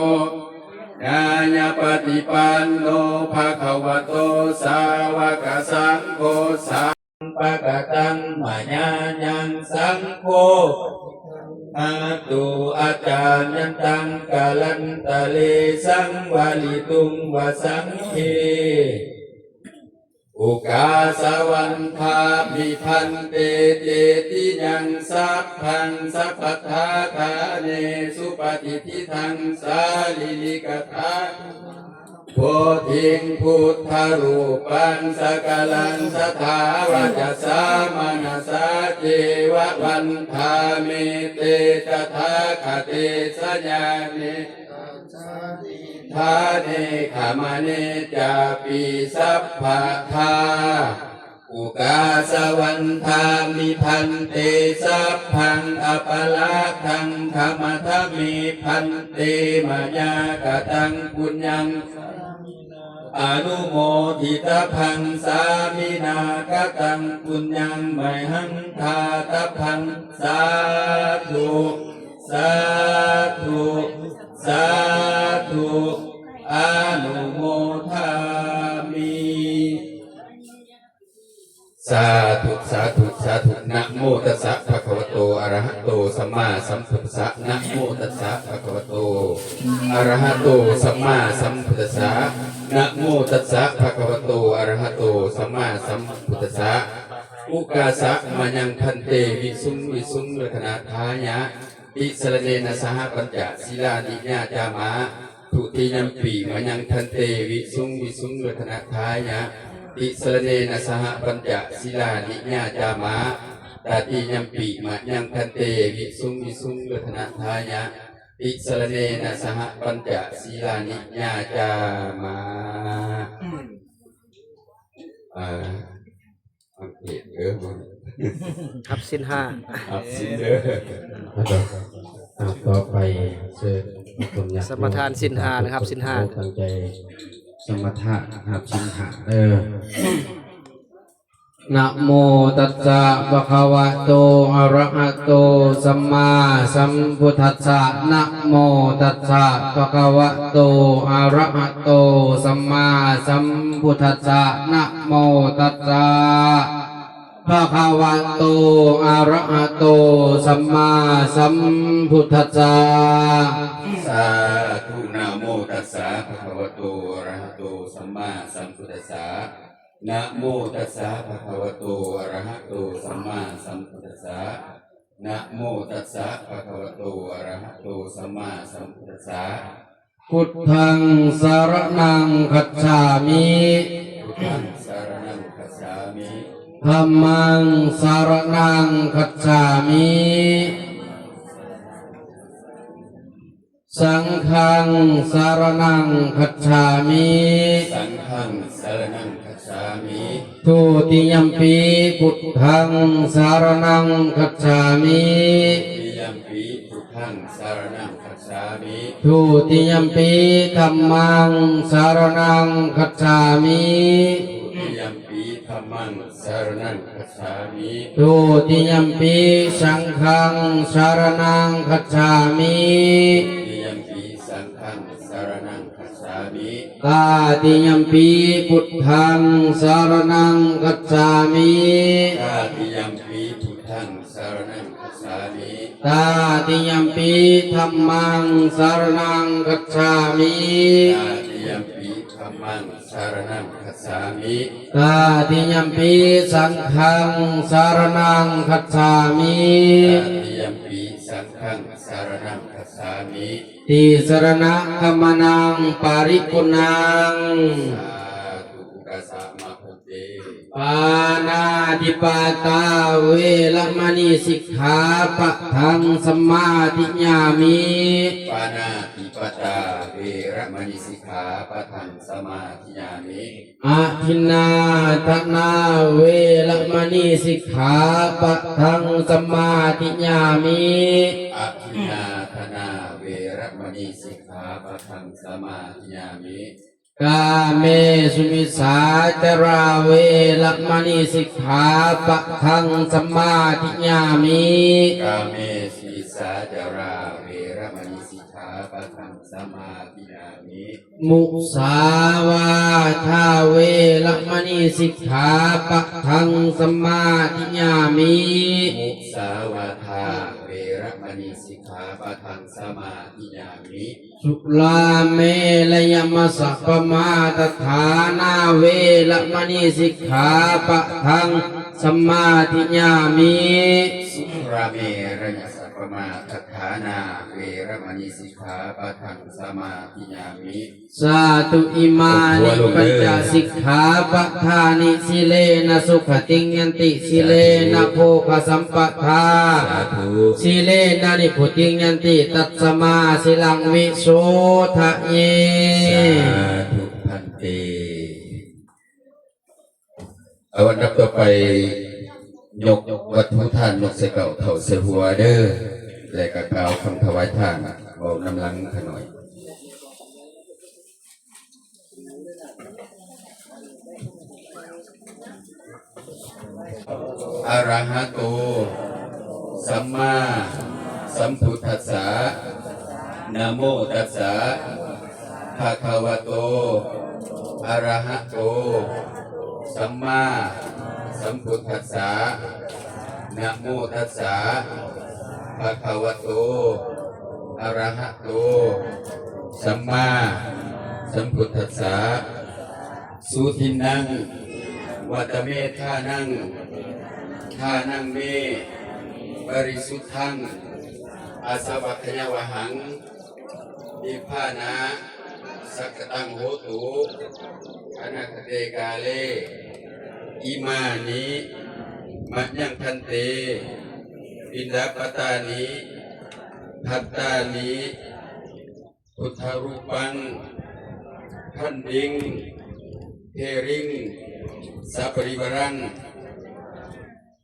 S5: ญาญาปฏิปันโนภะคะวะโตสาวกสังโฆสังปะกะตังมาญายังสังโฆอาตุอาจารยันตังกาลันตะเลสังวาลิตุงวสังเคอุกาสวันทามิพันเตเจติยังสัพพังสัพพทาคาเนสุปฏิทิทังสาลิลิกถาโพธิงพุทธรูปังสกลังสถาวัจสามนัสสะเจวะวันทาเมเตจทาคเตสญาเนทาเนขามเนจาปิสัพพะทาอุกาสวันทามิพันเตสัพพังอปลาทังขมทมิพันเตมายากตังปุญญังอนุโมทิตาพังสามินากตังปุญญังไมหังทาตพังสาธุสาธุสาธุอนุโมทามิสาธุสาธุสาธุนะโม โมตัสสะภะคะวะโตอะระหะโตสัมมาสัมพุทธัสสะนะโมตัสสะภะคะวะโตอะระหะโตสัมมาสัมพุทธัสสะนะโมตัสสะภะคะวะโตอะระหะโตสัมมาสัมพุทธัสสะอุกาสะมายังพันเตวิสุงวิสุงรัตนาทายะติสรเนนะสหปัญจศีลานิญาจามะทุติยัมปีมายังพันเตวิสุงวิสุงรัตนาทายะติสรเนนะสหปัญจศีลานิญาจามะตติยัมปีมายังพันเตวิสุงวิสุงรัตนาทายะติสรเนนะสหปัญจศีลานิญาจามะโอเค
S1: ครับสิ้นห้า
S5: ครับสิเด้อ
S6: ต่อไปเชิญคนอยาก
S1: สมทานสิ้นห้านะครับสิ้นห้า
S6: ตั้งใจสมถะนะครับสิ้นห้านะโมตัสสะภะคะวะโตอะระหะโตสัมมาสัมพุทธัสสะนะโมตัสสะภะคะวะโตอะระหะโตสัมมาสัมพุทธัสสะนะโมตัสสะภะคะวะโตอะระหะโตสัมมาสัมพุทธัสสะ
S5: สาธุนะโมตัสสะภะคะวะโตอะระหะโตสัมมาสัมพุทธัสสะนะโมตัสสะภะคะวะโตอะระหะโตสัมมาสัมพุทธัสสะนะโมตัสสะภะคะวะโตอะระหะโตสัมมาสัมพุทธัสสะ
S6: พุทธังสารนังคัจฉามิ
S5: พุทธังสารนังคัจฉามิ
S6: ธัมมังสารนังคัจฉามิ สังฆังสารนังคัจฉามิ
S5: สังฆังสารนังคัจฉามิ
S6: ทุติยัมปีพุทธังสารนังคัจฉามิ
S5: ติยัมปิพุทธังสารนังคัจฉามิ
S6: ทุติยัมปีธัมมังสารนังคัจฉามิ
S5: ติยัมปิธัมมังสารนังคัจฉามิ
S6: ทุติยัมปีสังฆังสารนังคัจฉามิ
S5: ติยัมปิสังฆังสารนังคัจฉามิ
S6: ตาติยัมปีพุทธังสารนังคัจฉามิ
S5: ตาติยัมปิพุทธังสารนังคัจฉามิ
S6: ตาติยัมปีธัมมังสารนังคัจฉามิ
S5: ตาติยัมปิธัมมังสารนังคัจฉามิ
S6: ตาติยัมปีสังฆังสารนังคัจฉามิ
S5: ตาติยัมปิสังฆังสารนังคัจฉามิ
S6: ติสรณะคัมมนังปาริปุนัง
S5: สาธุกัสสะมะพุทเต
S6: ปานาติปาตาเวรมณีสิกขาปะทังสมมาธิญามิ
S5: ปานาติปตาเวรมณีสิกขาปะทังสมาธิยามิ
S6: อาทินนาทนาเวรมณีสิกขาปะทังสมมาธิญามิ
S5: อภินาธนาเวรมณีสิกขาปะทังสมาธิยามิ
S6: กาเมสุมิสาจาราเวรมณีสิกขาปะทังสมมาธิญามิ
S5: กาเมสีสาจาราเวรมณีสิกขาปะทังสมาธิยามิ
S6: มุสาวาทาเวรมณีสิกขาปะทังสมมาธิญามิ
S5: มุสาวาทาเวรมณีสิกขาปะทังสมาธิยามิ
S6: สุลาเมลยมัสสะปมาตฐานาเวรมณีสิกขาปะทังสมมาธิญามิ
S5: สุราเมรยสัพพมาทัฏฐานาเวรมณีสิกขาปะทังสมาธิยามิ
S6: สาธุอิมานิปัญจสิกขาปะทานิสิเลนะสุขติงยันติสิเลนะโภคสัมปทา
S5: สาธุ
S6: สิเลนะนิพุติงยันติตัสสมาสิลังวิโสทะเย
S5: สาธุพันเตเอาวันนับต่อไปยกวัตถุทานยกใส่เก่าเท่าเสือหัวเด้อและกะกล่าวคำถวายทานเอาน้ำลังขน่อยอะระหะโตสัมมาสัมพุทธัสสะนะโมตัสสะภะคะวะโตอะระหะโตสัมมาสัมพุทธัสสะ นะโมตัสสะภะคะวะโตอะระหะโตสัมมาสัมพุทธัสสะสุทินังวัตเมธานังเมบริสุทธังอาสวัคยวหังนิพพานะสักตังโหตุอนาคเตกาเลอิมานิมัจยังพันเตปินดาปตานิทัตตานิพุทธรูปังขันดิงเทริงสัปริวรัง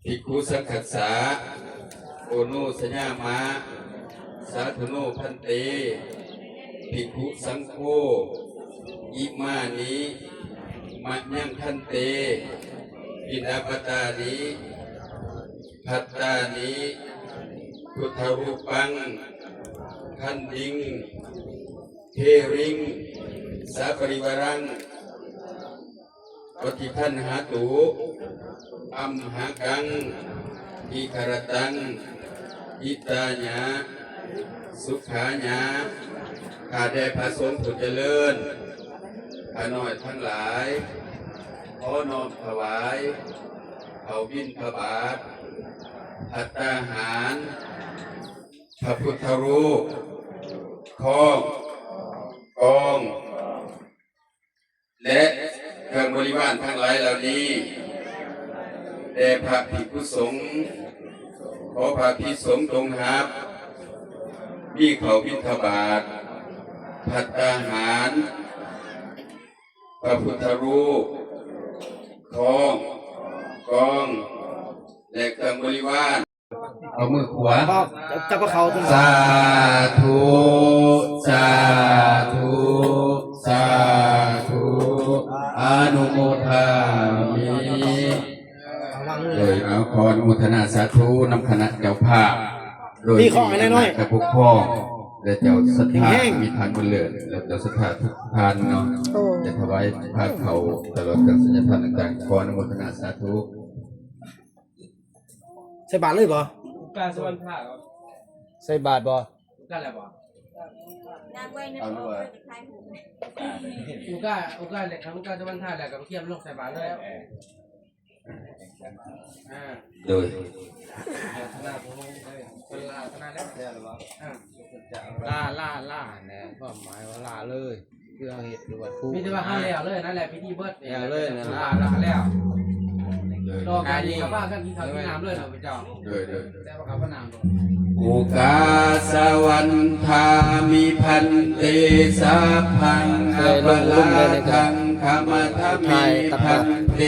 S5: ภิกขุสังคัสสะโอโนสัญญามะสาธุโนพันเตภิกขุสังโฆอิมานิมัจยังพันเตปิณาปตานิพัตตานิพุทธรูปังขันดิงเทริงสัปริวรังปฏิคันหาตุอัมหากังอิคารตังอิตาญาสุขาญาข้าได้พระสงฆ์ผู้เจริญข้าน้อยทั้งหลายขอน้อมถวายเอาบิณฑบาตภัตตาหารพระพุทธรูปของกองและเครื่องบริวารทั้งหลายเหล่านี้แด่พระภิกขุสงฆ์ขอพระภิกษุสงฆ์จงรับมีเขาบิณฑบาตภัตตาหารพระพุทธรูปของกองและเครื่องบริวารเอามือขวา
S1: พ่อจับเขาตรง
S5: สาธุสาธุสาธุอนุโมทามิ
S1: วางมือ
S5: โดยเอาขออนุโมทนาสาธุนำคณะเจ้าภาพโดย
S1: มีของอะไรน้อย
S5: กับพวกพ่อและเจ้าสถาน
S1: แห้ง
S5: มีทานบุญเลิศและเจ้าสถานทุกทานเนาะจะถวายพระเขาตลอดการสัญญาทานต่างๆขออนุโมทนาสาธุ
S1: ใส่บาทเลยบ่
S2: การสวรรค์พระครับ
S1: ใส่บาทบ่
S2: กันแล้วบ่
S5: เอาด้วย
S2: อุกาเลยครับอุกาสวรรค์พระแล้วก็เทียมลงใส่บาตรเลย
S5: โดย
S2: ธนาผมเป็นลาธนาแล้วหรือเปล่าล่าเนี่ยความหมายว่าล่าเลยเพื่อเหตุหรือว่ามีแต่ว่าห้าแล้วเลยนั่นแหละพิธีเบิดเลยนะล่าแล้วรอการยิงกับบ้านกันกินข้าวกินน้ำเลยเหรอพี่เจ้า
S5: โดย
S2: แต่ว่ากับพระนาม
S5: อุกาสวันทามิพันเตสัพพังอปลาทังขมัทมิพันเต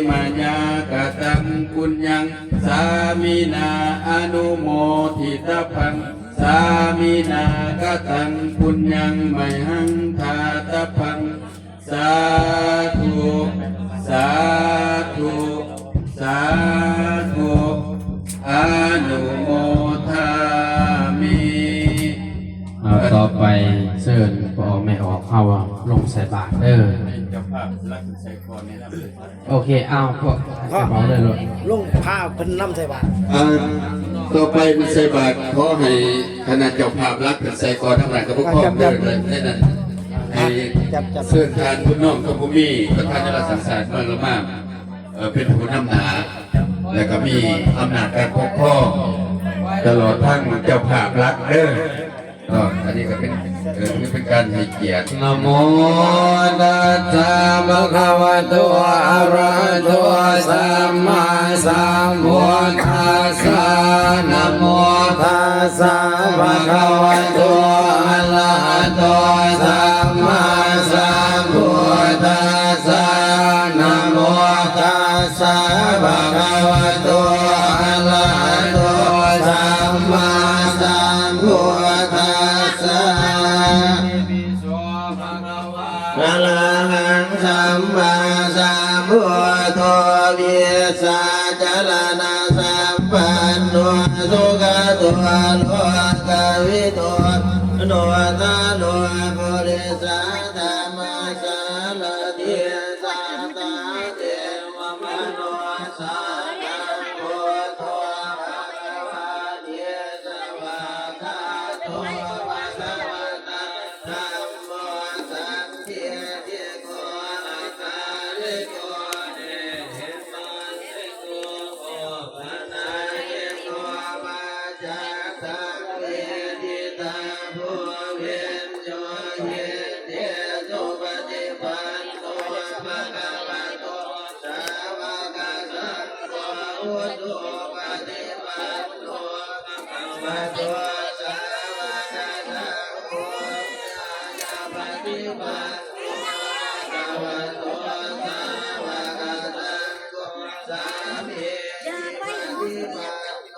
S5: มัญญากตังปุญญังสามินาอนุโมทิตพังสามินากตังปุญญังไมหังทาตพังสาธุสาธุสาธุอนุโมทามิ
S6: ต่อไปเชิญพ่อแม่ออกเข้าลงใส่บาตรเด้อ
S5: เจ้าภาพรักใส่คอนี่นะ
S6: โอเคเอาพวกใส่บาตรเลยลูก
S1: ลงผ้าเพิ่นนำใส่บาท
S5: ต่อไปมันใส่บาตรขอให้คณะเจ้าภาพรักใส่คอทั้งหลายกับพวกพ่อเดินเลยได้นั่นให้เชิญทานคุณน้องกับผู้มีประธานรัฐศาสตร์เมืองละมากเป็นผู้นำหนาและก็มีอำนาจการปกครองตลอดทั้งเจ้าภาพรักเด้อก็อันนี้ก็เป็นการให้เกียรติ
S6: นะโมตัสสะภะคะวะโตอะระหะโตสัมมาสัมพุทธัสสะนะโมตัสสะภะคะวะโตอะระหะโตสัมมาสัมพุทธัสสะนะโมตัสสะภะคะวะโตอะระหะโตสัมมาสัมพุทธัสสะ อะระหังสัมมาสัมพุทโธวิสัจจรณะสัมปันโนสุขตัวโลกวิโตโนตาโนปุริสาธรรมสารติสัตตาเทวมโนสานังพุทโธภ
S5: ภูเวนโยเยเตโตปฏิปันโนภะคะวะโตสาวกสังโฆอุตุปฏิปันโนภะคะวะโตสาวกสังโฆปฏิปันโนภะคะวะโตสาวกสังโฆสามีปฏิปันโน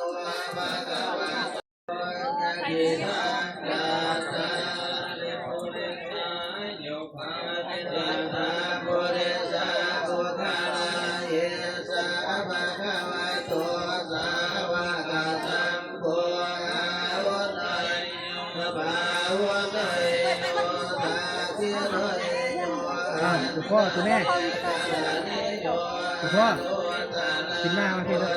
S5: ภะคะวะโตทิทังกัสสะปุริสาโยภาวิตันตาปุริสาสุขาเยสะภะคะวะโตสาวกสังโฆอาวุไนโยภาวะไนโยทาสิโรโย
S1: คุณพ่อคุณแม่คุณพ่อกินหน้ามาพี่เลย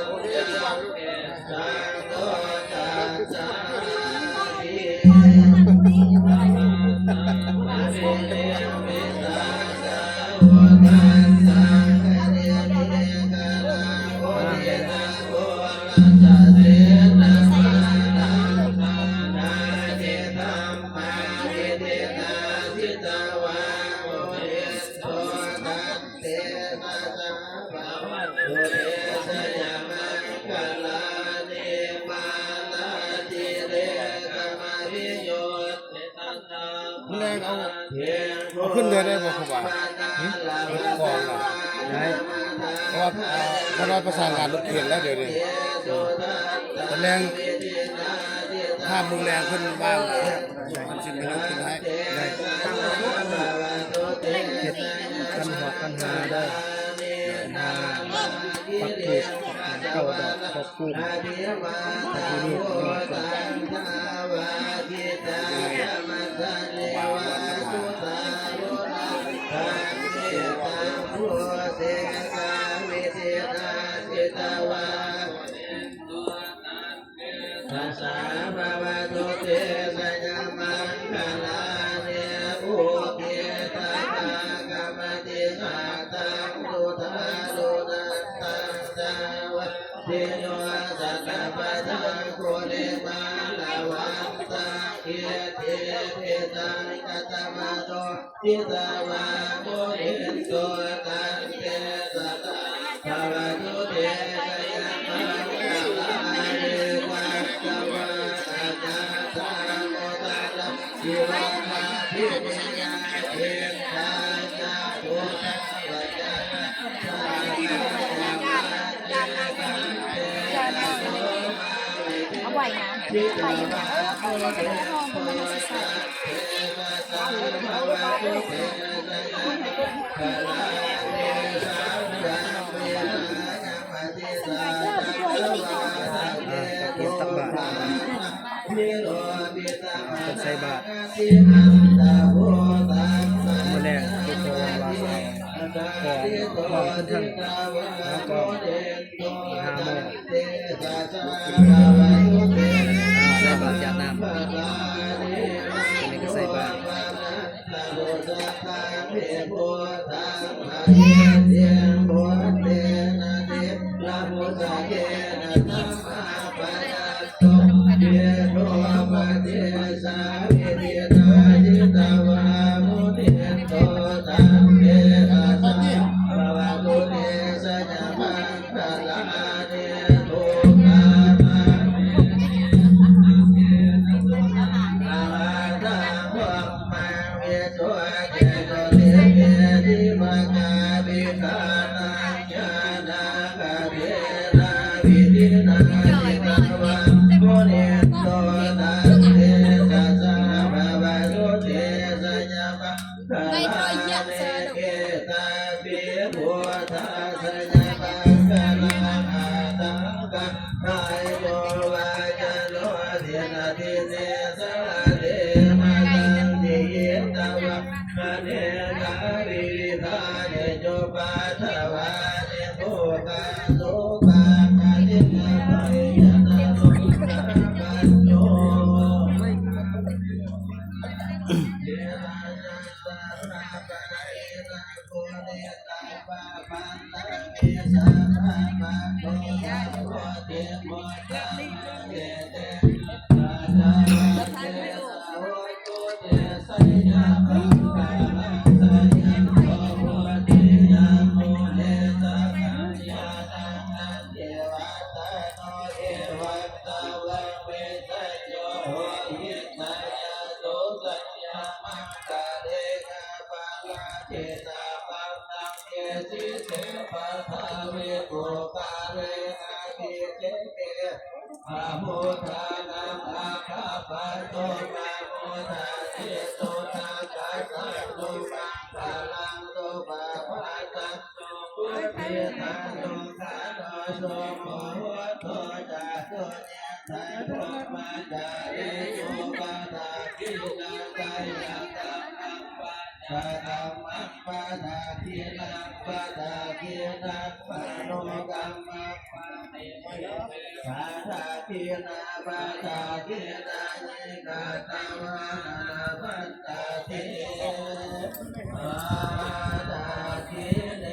S2: แรงเอาขึ้นเลยได้บ่ครับว่าก่อนน่ะ
S1: ได้
S2: เพราะว่าเพราะว่าประสานงานรถเข็นแล้วเดี๋ยวนี้ตอนแรงภาพมุงแรงขึ้นบ้างมันสิมีรถขึ้นให้
S1: ได้เห็ดกันหัวกันหาได้ปักถูกเก้าดอกขอบคู่แต่ทีนี้
S5: ทัสสะภะวะโตเตสัจมังคลาเนอุเกตตากรรมติหัตตังตุทาลุนัตตังสาวะเทโยสัตตะปะทังโคเรมาลาวันตังเกเตเทตังกัตตมะโตทิตาวะโมเหินโตตังเตสัตตะภะวะโตเตสัจมังคลาเนวัตตวะสัจจาโมตัสสะทิวะภะพิญญาเทตาจาโตตัสสะจา
S3: เอาไหวนะไปอย่างนี้ทองก็มันจะใส่
S1: เห็ดตักบาตรต้องใส่บาตรมาแรกคือโควาของขึ้นทั้งแล้วก็5 โมงใส่บาตรหยาดน้ำอันนี้ก็ใส่บาตร
S5: โตตาตาตาโตปังปะลังโตปะปะตาโตเทตาโตตาโตโสโมโหโตจาโตเนี่ยไทยโตมาจาเรโยปะตากินาไกยาตาอัปปะจาตัมอัปปะตากินาปะตากินาปะโนกัมมะปะเตปะตากินาปะตากินาเยกะตาวานาปัตตาเทปะตากิเน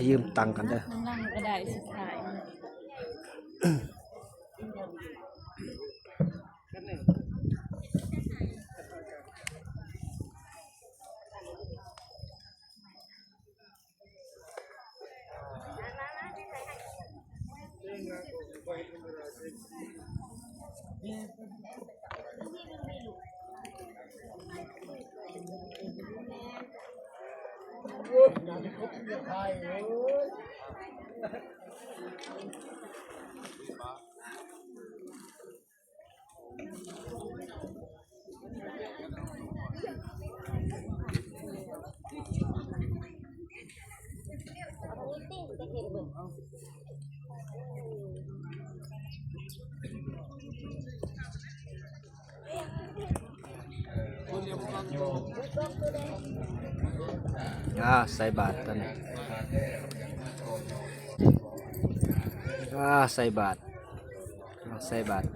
S1: ยืมตังค์กันเด้อ
S3: นั่งก็ได้สุดท้าย
S1: ใส่บาตรตอนนี้ใส่บาตรใส่บาตร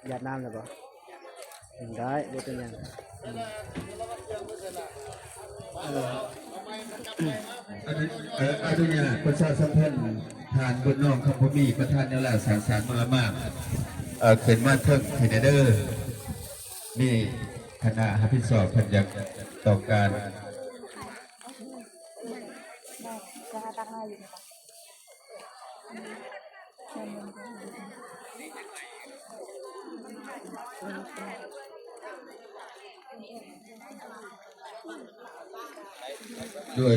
S1: หยาดน้ำเลยปะได้บ่เป็นหยัง
S6: อนุญาตประชาสัมพันธ์ทานบนน้องคำพมีประธานนี่แหละสารสารมาละมากเขียนมาเทิงเทนเดอร์นี่คณะฮับพิสอบพันยักต่อการด้วย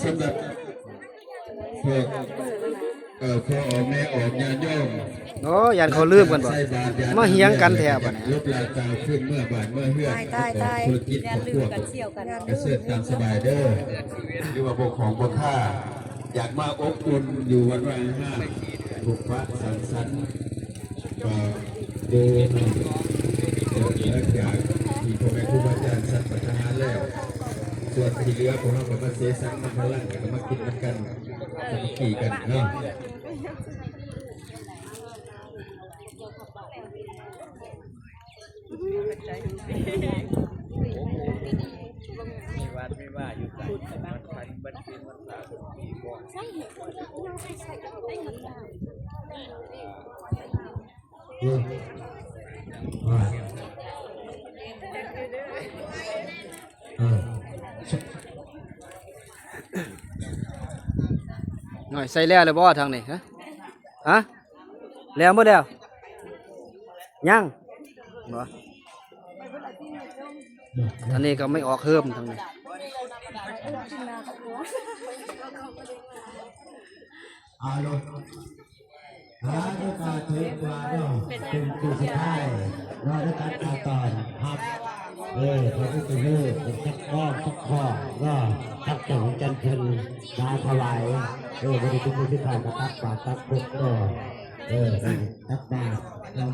S6: สำหรับพวกพ่อแม่ออกญาติโยม
S1: โอ้ยันเขาลืมกันบ่มาเฮียงกันแถบบ่เนี่ย
S6: ลบลากาวขึ้นเมื่อบาทเมื่อเฮือกธุรกิจของพวกเกษตรตามสบายเด้อหรือว่าพวกของพวกข้าอยากมาอบอุ่นอยู่วันวันห้าบุกพระสันสันก็ดูจากที่พ่อแม่ครูบาอาจารย์สัตว์ปัญหาแล้วส่วนที่เหลือพวกเราก็มาเสียสังมาพลังก็มาคิดกันสามัคคีกันเนาะ
S2: มีวัดไม่ว่าอยู่ไกลมันพันบันเป็นวันตาปีก่อน
S1: หน่อยใส่แล้วเลยบ่ทางนี้ฮะแล้วบ่แล้วยังบ่อันนี้ก็ไม่ออกเฮิมทางนี้
S6: อาลงหาด้วยการเทวาเนาะเป็นผู้สุดท้ายรอด้วยการอาตอนครับพระพุทธรูปเป็นสักข้อสักข้อก็ตักแต่งจันทร์มาถวายบริจุมือที่ผ่านมาตักบาตรตักพุทธตักบาตรเนาะ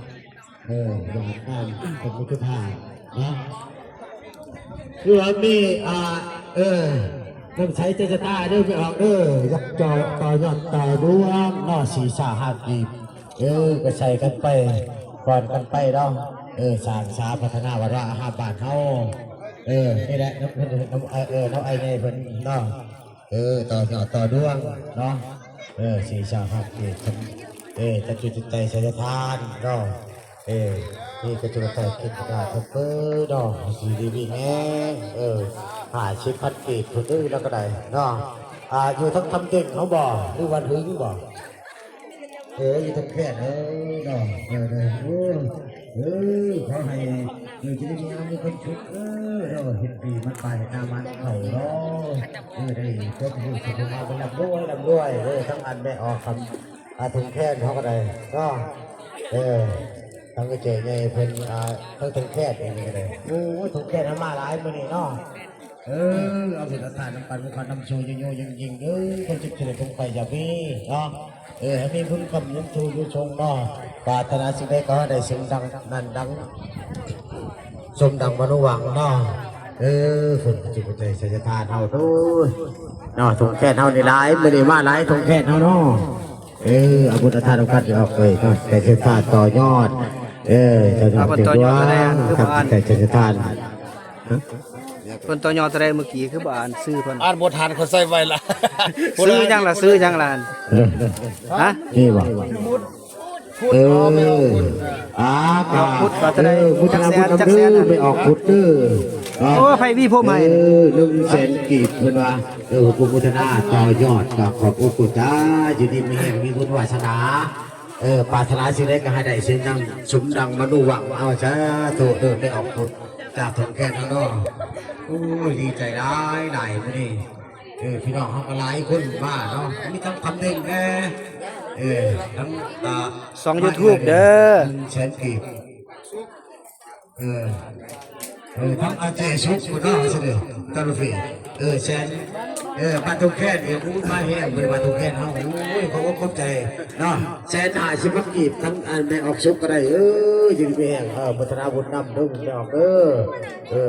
S6: หวานน้ำเป็นมือที่ผ่านนะคือว่ามีต้องใช้เจตนาเด้อไปออกยักจอต่อยอดต่อดวงนอสีสาหักกีบก็ใส่กันไปก่อนกันไปเนาะสร้างสาพัฒนาวระหาบาทเฮานี่แหละน้ำไอในเพิ่นเนาะต่อยอดต่อดวงเนาะสีสาหักกีบจะจุดใจใส่ทานเนาะนี่ก็จะแต่คิดได้ก็เปิดดอกสีดีๆแง่หาชิพันกีบคนอื่นแล้วก็ได้เนาะอยู่ทั้งทำเก่งเขาบอกหรือวันหึงบอกอยู่ทั้งแค่เนาะเขาให้จะได้มีมีคนชุดเราเห็นปีมันไปหน้ามันเขาเนาะได้ก็ถือสุขภาพมันลำด้วยทั้งอันไม่ออกคำถึงแค่เขาก็ได้ก็ทั้งกระเจไงเพิ่นทั้งถึงแค่เองเลยโอ้ถึงแค่น้ำมาหลายมื้อนี้เนาะเอาสิทานน้ำปันมีความน้ำโชยโยยิงคนจิตเฉลี่ยคงไปอย่ามีเนาะให้มีพุ่งคำยิ้มชูยิ้มชงเนาะปรารถนาสิ่งใดก็ได้สิ่งดังนั่นดังสมดังมนุวังเนาะฝนจิตใจใส่ทานเฮาด้วยเนาะถึงแค่เฮานี่หลายมื้อนี้มาหลายถึงแค่เฮาเนาะอาบุญทานองค์การออกไปก็แต่เทศาต่อยอดจะทำถึงว่าแต่เทศา
S1: เพิ่นต่อยอดแสดงเมื่อกี้คือบ่อ่านซื้อเพิ่น
S2: อ่านบททานคนใส่ไว้ละ
S1: ซื้อยังล่ะฮะ
S6: นี่บ่
S1: พุทธก็แสดง
S6: พุทธนาพุทธนาไม่ออกพุทธ
S1: โอ้ไผวีผมให้
S6: 100,000 กีบเพิ่นว่าผู้พุทธนาต่อยอดก็ขอบคุณจ้าอยู่ดีมีแห่งมีบุญวาสนาปรารถนาสิ่งใดก็ให้ได้สิ่งนั้นสมดังมนุวังเอาซะโตได้ออกพุทธจากถึงแค่นั้นเนาะโอ้ยดีใจหลายมื้อนี้
S7: พี่น้องเขาก็หลายคนมาเนาะมีทั้งคำเด้งแน่ทั้ง
S1: สอง YouTube เด้อ
S7: แชนกีบทั้งอาเจชุกคุณน้องสิเด้อตาลุฟีแชนบ้านทุกแค่พูดมาแห้งไปบ้านทุกแค่เขาเขาก็เข้าใจเนาะแชน50 กีบทั้งอันแม่ออกชุกก็ได้ยืนไปแห้งบัฒนาบุญนำด้วยไม่ออก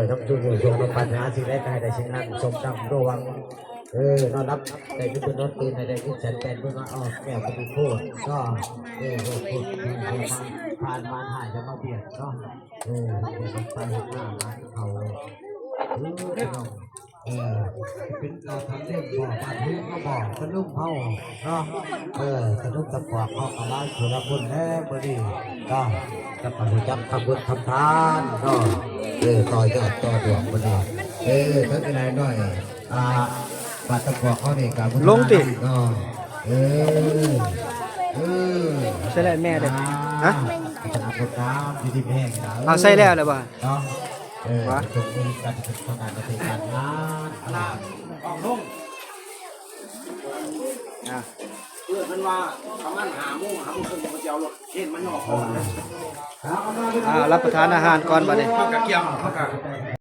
S7: ทั้งจุ่มน้ำปัญหาสิ่งแรกใครได้สิ่งนั้นสมดังระวังนอนรับได้ขึ้นเป็นรถตื่นได้ขึ้นแสนเป็นเพื่อมาแก้ปฏิโทษก็พูดผ่านมาหายจะมาเบียดก็ไปหน้าร้านเขาเป็นเราทำเรื่องบ่อปลาพื้นก็บ่อกระลุ่มเขาเนาะกระลุ่มตะกวากเขากระไรสุรพลแน่บดีก็จะไปจับทำบุญทำทานก็ต่อยอดต่อดวงบดีทั้งอะไรหน่อยปลาตะกวากเขาเนี่ยกับ
S1: ลงติ
S7: ใช่แล้วแม่เด็ก
S1: ฮะเอาใส่แล้วเลยบ่
S7: วะตรงนี้การทำงานในการงานเพื่อมันว่าทำงานหามุ่งคนจะมาเจ้ารถเห็นมันออกก่อน
S1: รับประทานอาหารก่อนบัดนี้
S7: ข้าวกะเกียมข้าวกะ